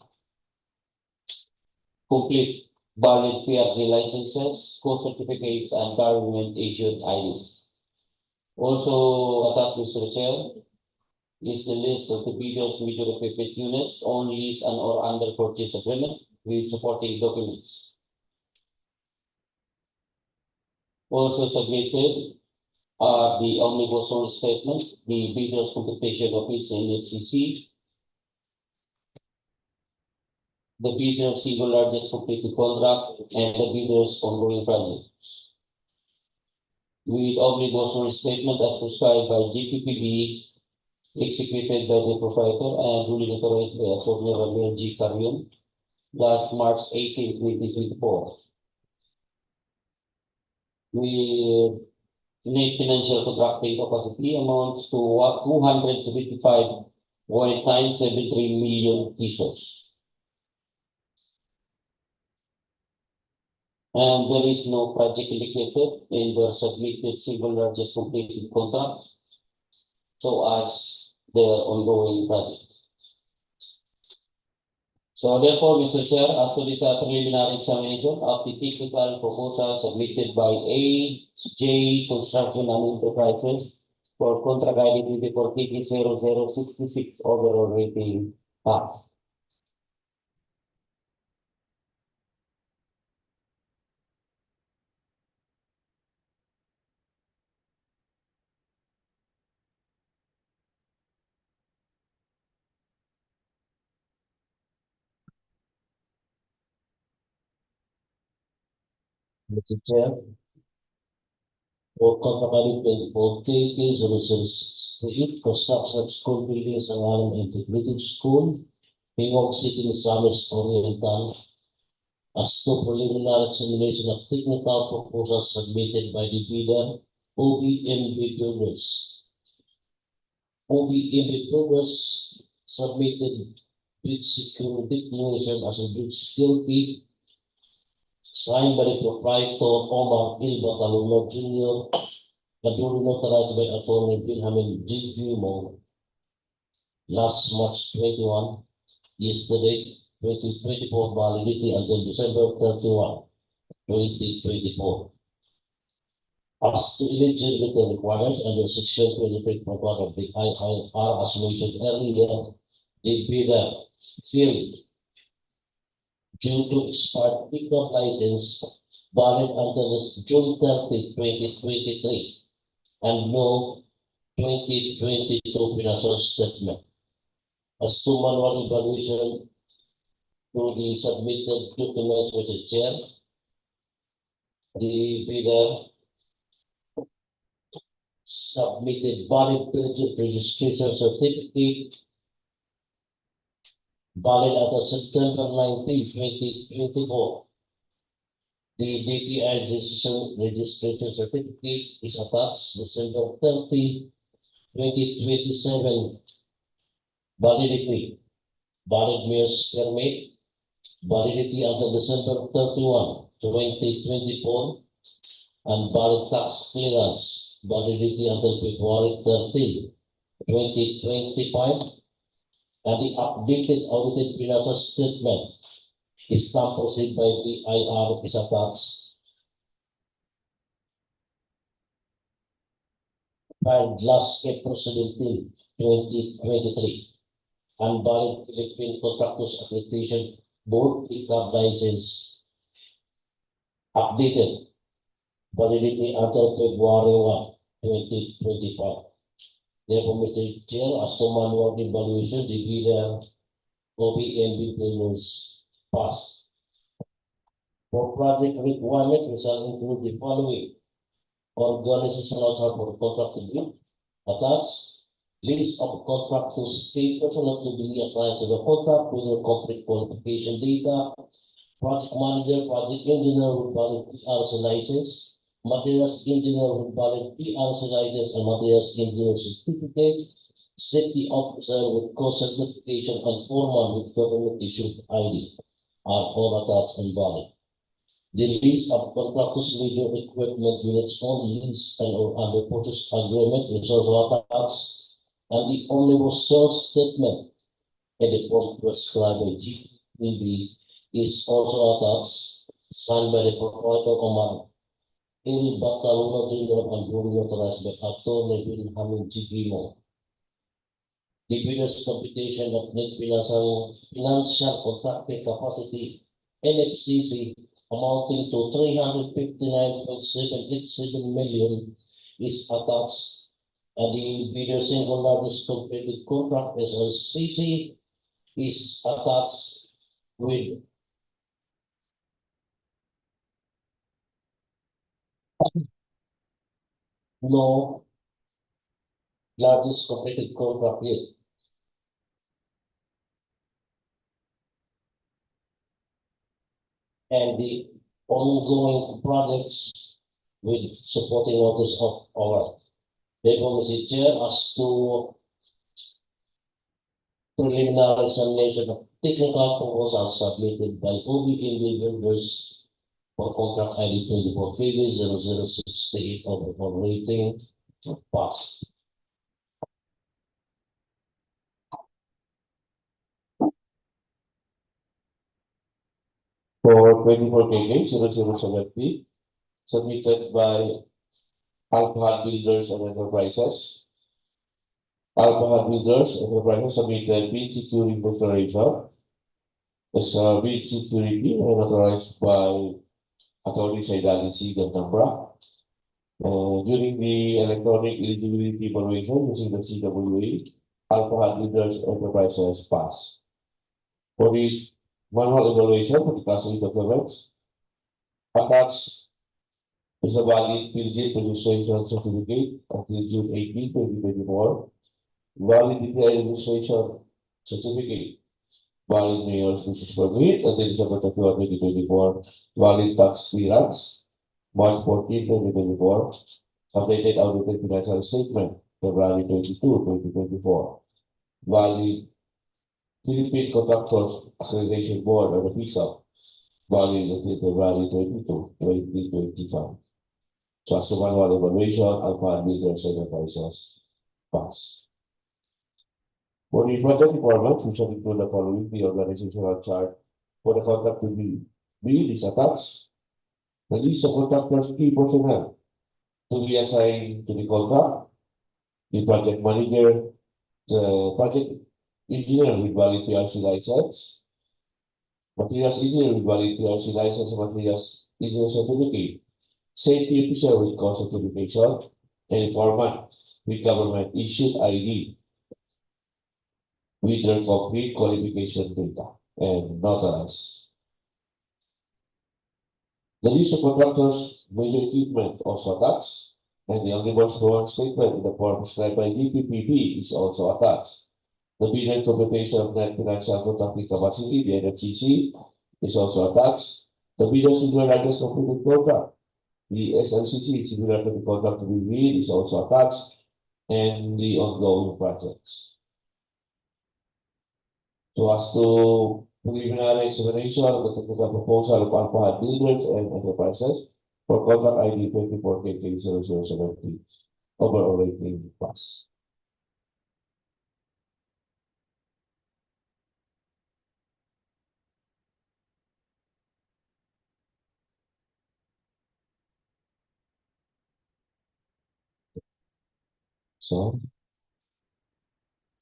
complete valid PRC licenses, school certificates, and government-issued IDs. Also attached, Mr. Chair, is the list of the bidders, major equipment units, on lease and or under purchase agreement with supporting documents. Also submitted are the omnibus sole statement, the bidders competition of each NHCC, the bidder's single largest completed contract, and the bidder's ongoing projects. With omnibus sole statement as prescribed by GPPB, executed by the proprietor and duly authorized by Attorney Ramel G. Carion last March 18, 2024. With net financial contracting capacity amounts to 275.973 million pesos. And there is no project indicated in the submitted single largest completed contract, so as their ongoing project. So therefore, Mr. Chair, as to this preliminary examination of the technical proposal submitted by AJ Construction and Enterprises for contract ID 24TP0066 overall rating pass. Mr. Chair, for contract ID 24TP0068 construction of school building Sangalan Integrated School, Gingoog City, Misamis Oriental, as to preliminary examination of technical proposals submitted by the bidder, OBMB Progress. OBMB Progress submitted bid security declaration as a bid security signed by the proprietor Omar Ilba Talula Jr. and duly notarized by Attorney Benjamin G. Gumo last March 21, yesterday, 2024, validity until December 31, 2024. As to eligibility requirements under Section 23.1 of the IIR as mentioned earlier, the bidder failed due to expired pickup license valid until June 30, 2023, and no 2022 financial statement. As to manual evaluation to the submitted documents, Mr. Chair, the bidder submitted valid registration certificate valid at September 19, 2024. The DTI registration certificate is attached December 30, 2027. Validity, valid meals permit, validity until December 31, 2024, and valid tax clearance, validity until February 13, 2025, and the updated audited financial statement is stamped received by the IR is attached. Filed last April 17, 2023, and valid Philippine Contractors Accreditation Board pickup license updated, validity until February 1, 2025. Therefore, Mr. Chair, as to manual evaluation, the bidder OBMB payments pass. For project requirement, we shall include the following: organizational chart for contracted group, attached list of contractors, state personnel to be assigned to the contract with their complete qualification data, project manager, project engineer with valid PRC license, materials engineer with valid PRC license and materials engineer certificate, safety officer with course certification, and foreman with government issued ID are all attached and valid. The list of contractors, major equipment units on lease and or under purchase agreement is also attached, and the omnibus sales statement in the form prescribed by GPB is also attached, signed by the proprietor Omar Il Bataluno Jr. and duly authorized by Attorney Wilhelm Gingoog. The bidder's computation of net financial contracting capacity NFCC amounting to 359.787 million is attached, and the bidder's single largest completed contract SLCC is attached with no largest completed contract yet. And the ongoing projects with supporting notice of award. Therefore, Mr. Chair, as to preliminary examination of technical proposals submitted by OBE builders for contract ID 24KD0068 overall rating pass. For 24KK 0070 submitted by Alpha Builders and Enterprises. Alpha Builders and Enterprises submitted bid securing declaration as bid security and authorized by Attorney Saidani C. Gantambra. During the electronic eligibility evaluation using the CWA, Alpha Builders Enterprises pass. For the manual evaluation for the Class A documents, attached is a valid PG registration certificate until June 18, 2024, valid DPI registration certificate, valid mayor's business permit until December 31, 2024, valid tax clearance, March 14, 2024, updated audited financial statement, February 22, 2024, valid Philippine Contractors Accreditation Board or the PISA, valid until February 22, 2025. So as to manual evaluation, Alpha Builders Enterprises pass. For the project requirements, we shall include the following: the organizational chart for the contract to be is attached. The list of contractors, key personnel to be assigned to the contract, the project manager, the project engineer with valid PRC license, materials engineer with valid PRC license, and materials engineer certificate, safety officer with course certification, and informant with government issued ID with their complete qualification data and notarized. The list of contractors, major equipment also attached, and the omnibus drawing statement in the form prescribed by DPPB is also attached. The bidder's computation of net financial contracting capacity, the NFCC, is also attached. The bidder's single largest completed contract, the SLCC, similar to the contract to be bid, is also attached, and the ongoing projects. So as to preliminary examination of the technical proposal of Alpha Builders and Enterprises for contract ID 24KK0070 overall rating pass. So,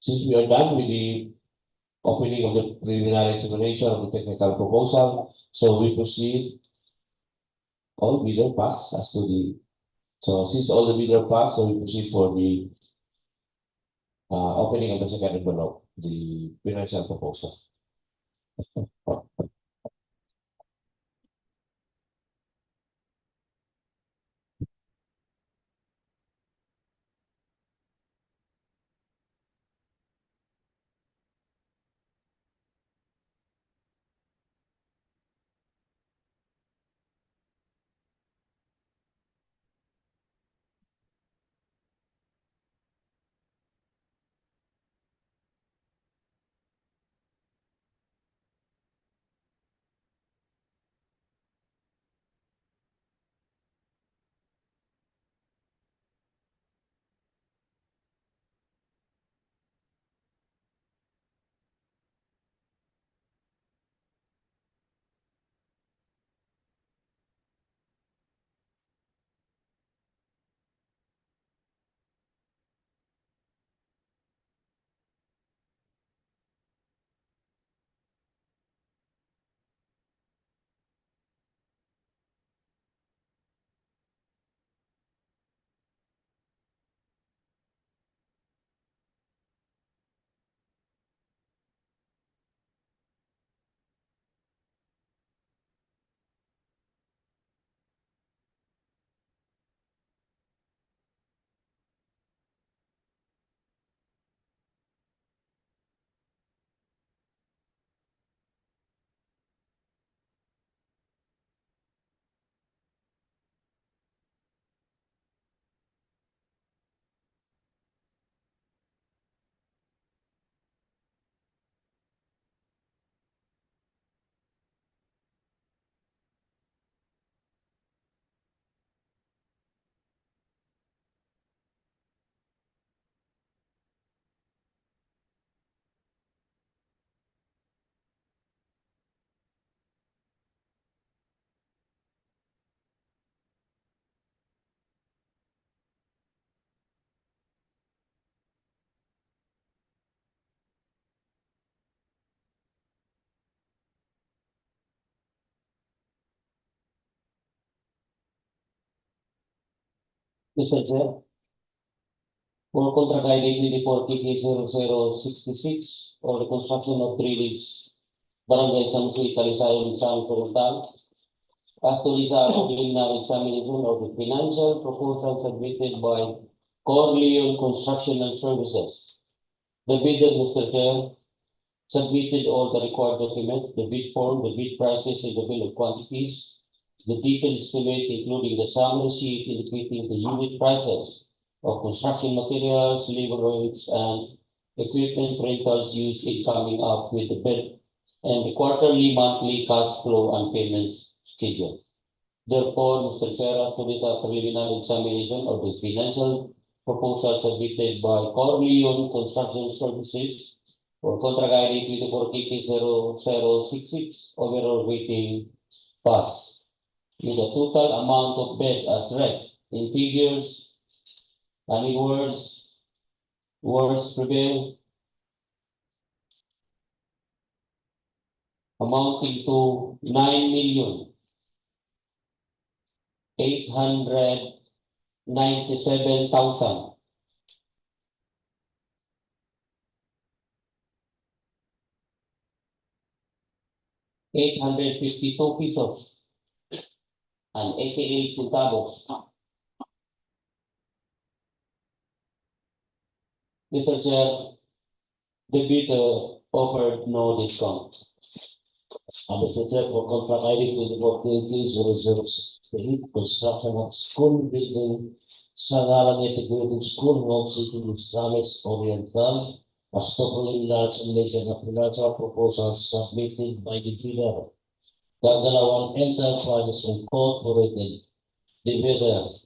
since we are done with the opening of the preliminary examination of the technical proposal, so we proceed. All bidder pass as to the, so since all the bidder pass, so we proceed for the opening of the second envelope, the financial proposal. Mr. Chair, for contract ID 24KK0066 for the construction of 3 leads, Barangay Samsi, Talisayan, Misamis Oriental. As to Lisa preliminary examination of the financial proposal submitted by Corleone Construction and Services. The bidder, Mr. Chair, submitted all the required documents, the bid form, the bid prices, and the bill of quantities, the detailed estimates, including the summary sheet indicating the unit prices of construction materials, labor rates, and equipment rentals used in coming up with the bid, and the quarterly, monthly cash flow and payments schedule. Therefore, Mr. Chair, as to the preliminary examination of the financial proposal submitted by Corleone Construction Services for contract ID 24KK0066 overall rating pass, with a total amount of bid as read in figures and in words prevail, amounting to 9,897,000 852 pesos and 88 centavos. Mr. Chair, the bidder offered no discount. Mr. Chair, for contract ID 24KK0068, construction of school building, Sangalan Integrated School, Home City, Misamis Oriental, as to preliminary examination of financial proposals submitted by the bidder. Gagalawan Enterprises Incorporated, the bidder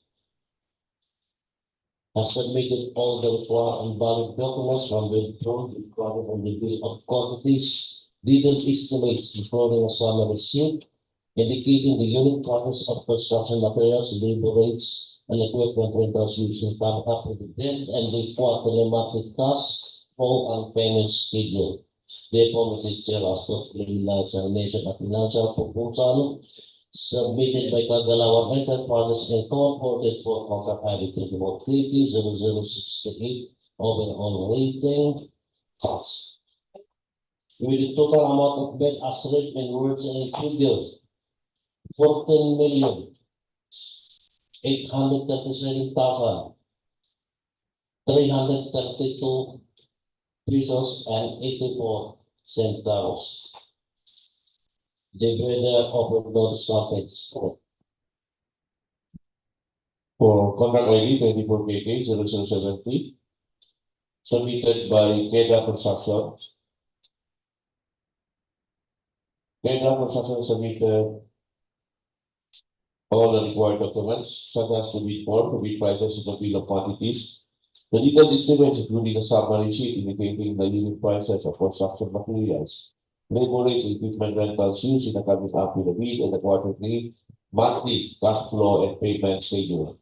has submitted all the required and valid documents from the approved required on the bill of quantities, detailed estimates, including a summary sheet indicating the unit prices of construction materials, labor rates, and equipment rentals used in coming up with the bid, and the quarterly, monthly cash flow and payment schedule. Therefore, Mr. Chair, as to preliminary examination of financial proposal submitted by Gagalawan Enterprises Incorporated for contract ID 24KK0068 overall rating pass, with the total amount of bid as read in words and figures 14,837,332 pesos and 84 centavos. The bidder offered no discount. For contract ID 24KK0070, submitted by Keda Construction. Keda Construction submitted all the required documents, such as the bid form, the bid prices, and the bill of quantities, the detailed estimates, including a summary sheet indicating the unit prices of construction materials, labor rates, equipment rentals used in the coming up with the bid, and the quarterly, monthly cash flow and payment schedule.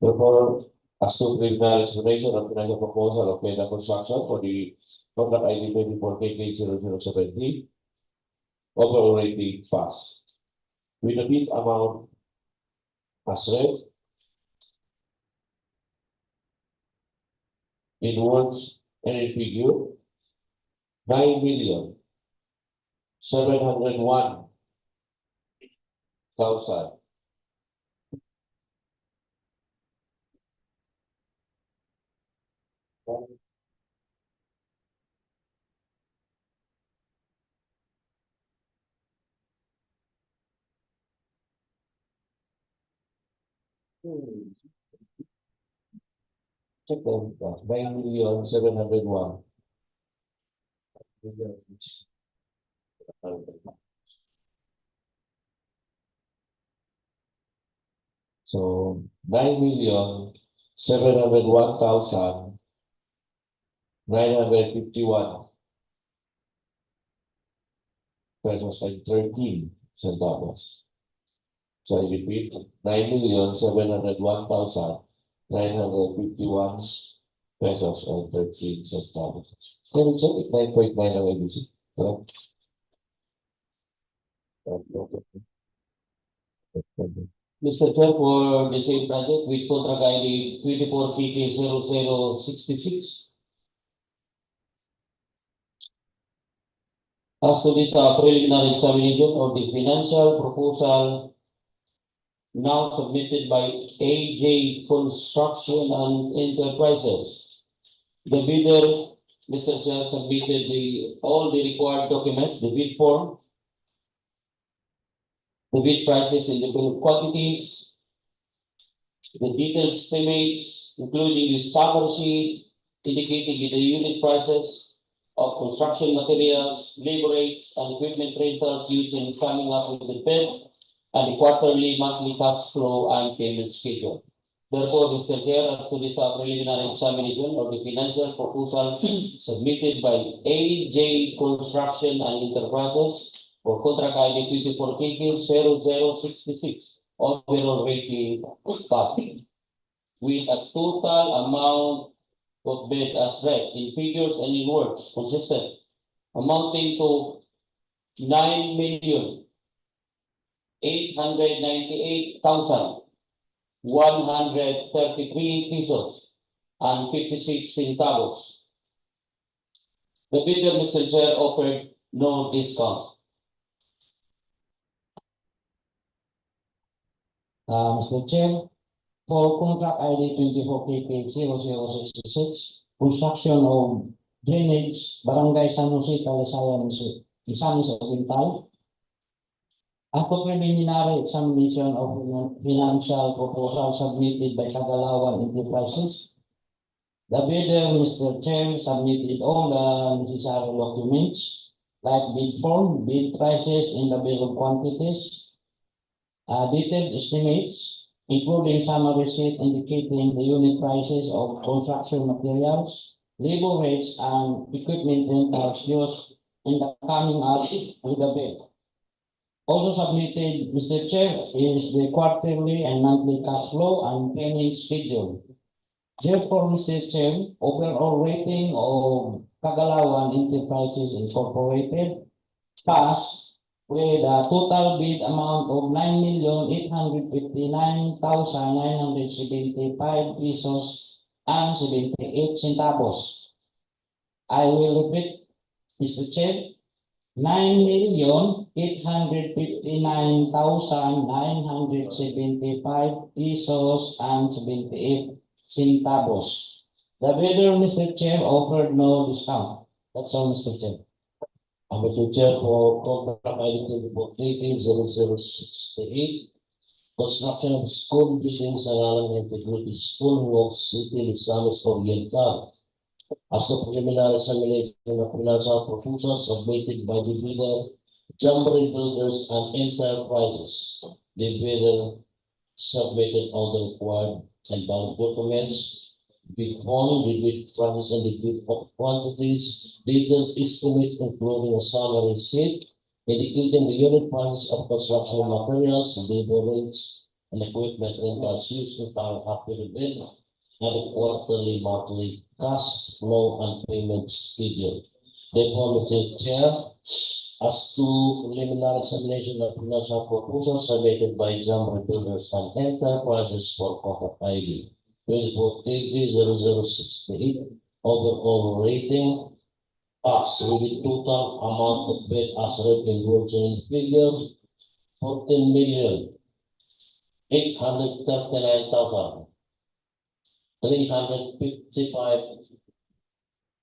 Therefore, as to preliminary explanation of financial proposal of Keda Construction for the contract ID 24KK0070, overall rating fast, with the bid amount as read in words and in figure 9,701,000 check them, 9,701,000. So 9,701,951 pesos and 13 centavos. So I repeat, 9,701,951 pesos and 13 centavos. Can you check it? 9.9 ang ABC, correct? Mr. Chair, for the same project with contract ID 24KK0066. As to this preliminary examination of the financial proposal now submitted by AJ Construction and Enterprises. The bidder, Mr. Chair, submitted all the required documents, the bid form, the bid prices in the bill of quantities, the detailed estimates, including the summary sheet indicating the unit prices of construction materials, labor rates, and equipment rentals used in coming up with the bid, and the quarterly, monthly cash flow and payment schedule. Therefore, Mr. Chair, as to this preliminary examination of the financial proposal submitted by AJ Construction and Enterprises for contract ID 24KK0066, overall rating passing, with a total amount of bid as read in figures and in words consistent, amounting to 9,898,133 pesos and 56 centavos. The bidder, Mr. Chair, offered no discount. Mr. Chair, for contract ID 24KK0066, construction of drainage, Barangay San Jose, Talisayan, Misamis Oriental. After preliminary examination of financial proposal submitted by Sangalan Enterprises, the bidder, Mr. Chair, submitted all the necessary documents like bid form, bid prices in the bill of quantities, detailed estimates, including summary sheet indicating the unit prices of construction materials, labor rates, and equipment rentals used in the coming up with the bid. Also submitted, Mr. Chair, is the quarterly and monthly cash flow and payment schedule. Therefore, Mr. Chair, overall rating of Sangalan Enterprises Incorporated passed with a total bid amount of 9,859,975 pesos and 78 centavos. I will repeat, Mr. Chair, 9,859,975 pesos and 78 centavos. The bidder, Mr. Chair, offered no discount. That's all, Mr. Chair. Mr. Chair, for contract ID 24KK0068, construction of school buildings Sangalan Integrated School, Gingoog City, Misamis Oriental. As the preliminary examination of financial proposal submitted by the bidder, Jamboree Builders and Enterprises. The bidder submitted all the required and valid documents, bid form, the bid process, and the bid of quantities, detailed estimates including a summary sheet indicating the unit price of construction materials, labor rates, and equipment rentals used in carrying out the bid, and the quarterly, monthly cash flow and payment schedule. Therefore, Mr. Chair, as to preliminary examination of financial proposal submitted by Jamboree Builders and Enterprises for contract ID 24KK0068, overall rating pass with the total amount of bid as read in words and figures 14,839,355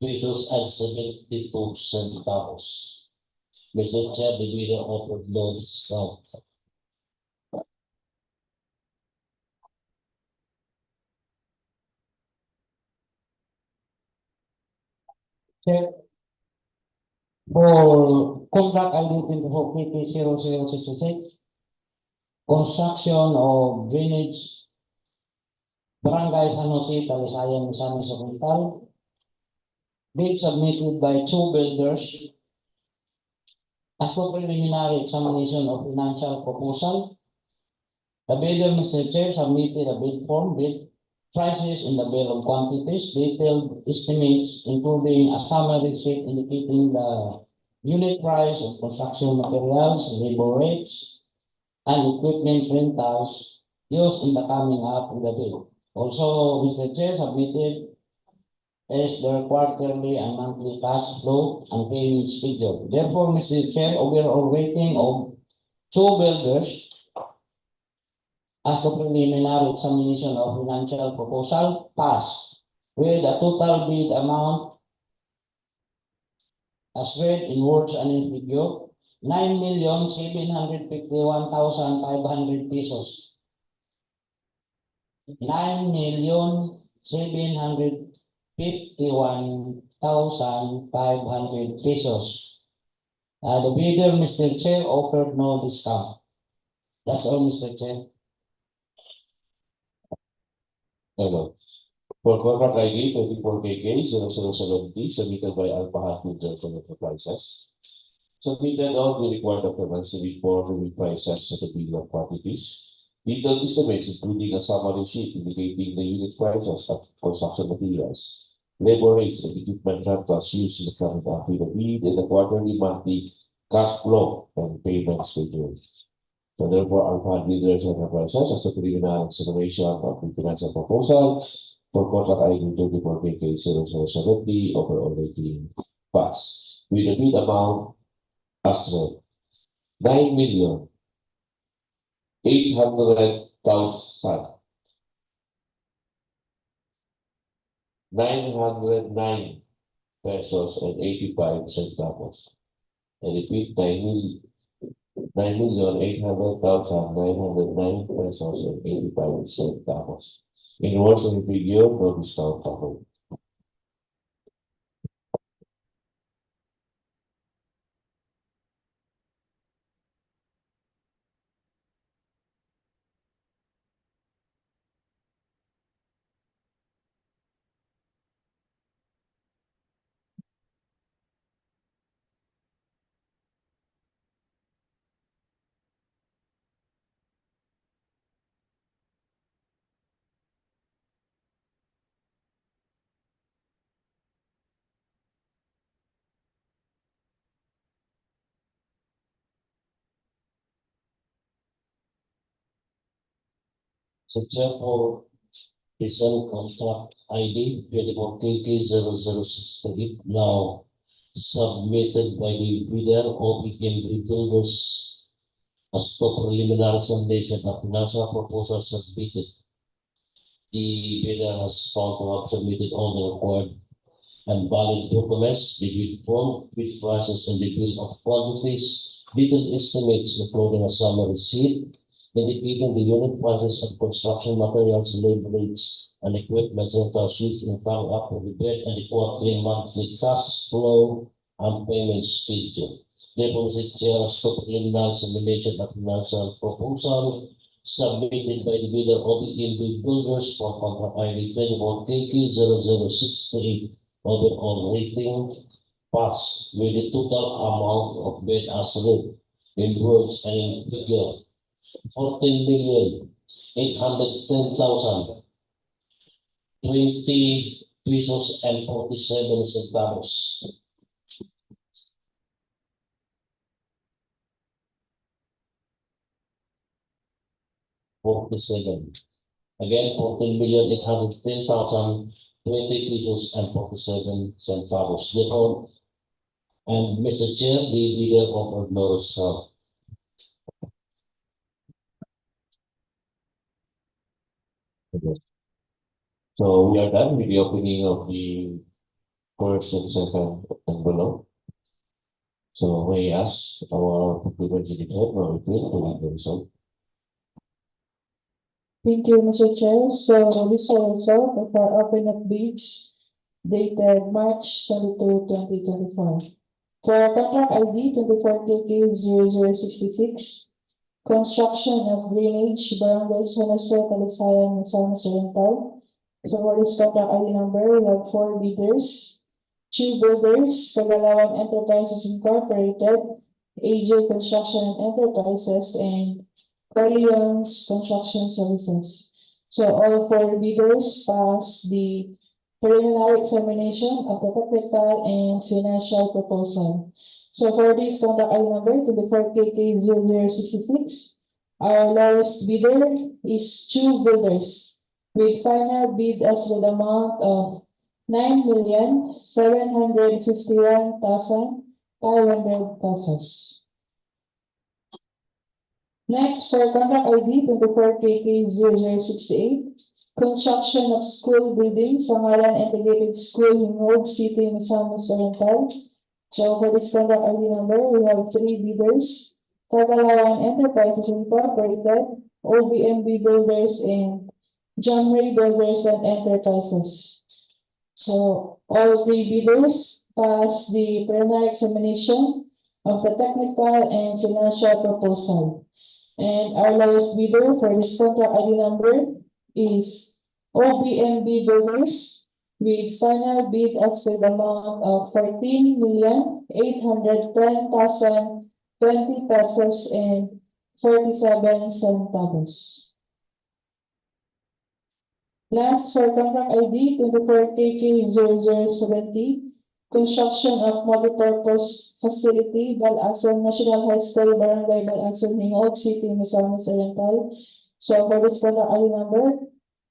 pesos and 72 centavos. Mr. Chair, the bidder offered no discount. Chair, for contract ID 24KK0066, construction of drainage, Barangay San Jose, Talisayan, Misamis Oriental. Bid submitted by two builders. As for preliminary examination of financial proposal, the bidder, Mr. Chair, submitted a bid form, bid prices in the bill of quantities, detailed estimates, including a summary sheet indicating the unit price of construction materials, labor rates, and equipment rentals used in the coming up in the bill. Also, Mr. Chair, submitted is their quarterly and monthly cash flow and payment schedule. Therefore, Mr. Chair, overall rating of two builders as the preliminary examination of financial proposal passed with a total bid amount as read in words and in figure, 9,751,500 pesos. 9,751,500 pesos. The bidder, Mr. Chair, offered no discount. That's all, Mr. Chair. Hello. For contract ID 24KK 0070 submitted by Alpha Builders and Enterprises. Submitted all the required documents for the prices of the bill of quantities. Detailed estimates including a summary sheet indicating the unit prices of construction materials, labor rates, and equipment rentals used in the current the bid and the quarterly monthly cash flow and payment schedule. So therefore, Alpha Builders and Enterprises as the preliminary examination of the financial proposal for contract ID 24KK 0070 overall rating pass with the bid amount as read 9,800,000 909 pesos and 85 centavos. I repeat, 9,800,000 909 pesos and 85 centavos. In words and figure, no discount offered. So Chair, for present contract ID 24KK 0068 now submitted by the bidder of the builders as to preliminary examination of financial proposal submitted. The bidder has found to have submitted all the required and valid documents, the bid form, bid prices, and the bill of quantities, detailed estimates, including a summary sheet, indicating the unit prices of construction materials, labor rates, and equipment rentals used in coming up with the bid and the quarterly monthly cash flow and payment schedule. Therefore, the chair has to preliminary examination of financial proposal submitted by the bidder of the builders for contract ID 24KK 0068 overall rating pass with the total amount of bid as read in words and in figure 14,810,020 pesos and 47 centavos. Again, 14,810,020 pesos and 47 centavos. Therefore, and Mr. Chair, the bidder offered no discount. So we are done with the opening of the first and second envelope. So may I ask our procurement head or to read the result. Thank you, Mr. Chair. So this result of our open up bids dated March 22, 2024. For contract ID 24KK 0066, construction of drainage, Barangay Talisayan, Misamis Oriental. So for this contract ID number, we have 4 bidders, 2 builders, Sangalan Enterprises Incorporated, AJ Construction and Enterprises, and Corleone's Construction Services. So all 4 bidders passed the preliminary examination of the technical and financial proposal. So for this contract item number 24KK 0066, Our lowest bidder is two builders with final bid as with amount of 9,751,500 pesos. Next, for contract ID 24KK0068, construction of school building, Sangalan Integrated School, Gingoog, City, Misamis Oriental. So for this contract ID number, we have three bidders: Talisayan Enterprises Incorporated, OBMB Builders, and Jamri Builders and Enterprises. So all three bidders passed the preliminary examination of the technical and financial proposal. And our lowest bidder for this contract ID number is OBMB Builders with final bid of the amount of 14,810,020 pesos and 47 centavos. Last, for contract ID 24KK0070, construction of multipurpose facility, Bal-ason National High School, Barangay Bal-ason, Gingoog, City, Misamis Oriental. So for this contract ID number,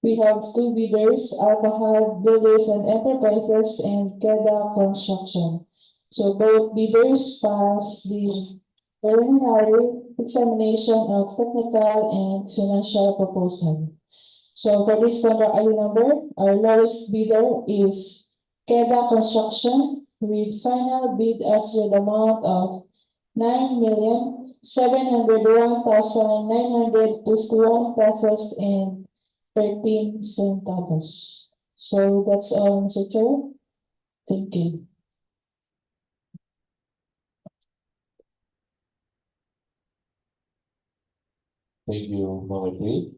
we have two bidders: Alcohol Builders and Enterprises and Keda Construction. So both bidders passed the preliminary examination of technical and financial proposal. So for this contract ID number, our lowest bidder is Keda Construction with final bid as with amount of 9,701,951 pesos and 13 centavos. So that's all, Mr. Chair. Thank you. Thank you, Mama Lee.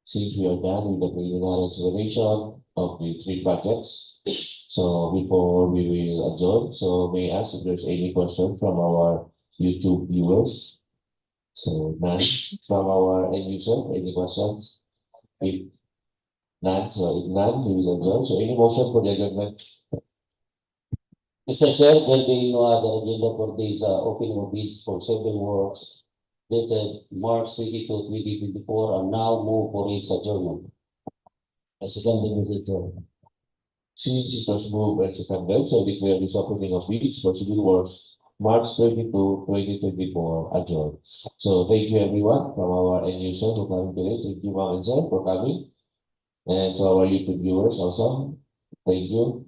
Since we are done with the preliminary explanation of the three projects, so before we will adjourn, so may I ask if there's any question from our YouTube viewers? So none from our end user, any questions? If none, so if none, we will adjourn. So any motion for the adjournment? Mr. Chair, there being no other agenda for this opening of bids for civil works dated March 22, 2024, and now move for its adjournment. Seconded, Mr. Chair. Since it was moved and seconded, so declare this opening of bids for civil works March 22, 2024 adjourned. So thank you everyone from our end user for coming today. Thank you, Ma'am and Sir, for coming. And to our YouTube viewers also, thank you.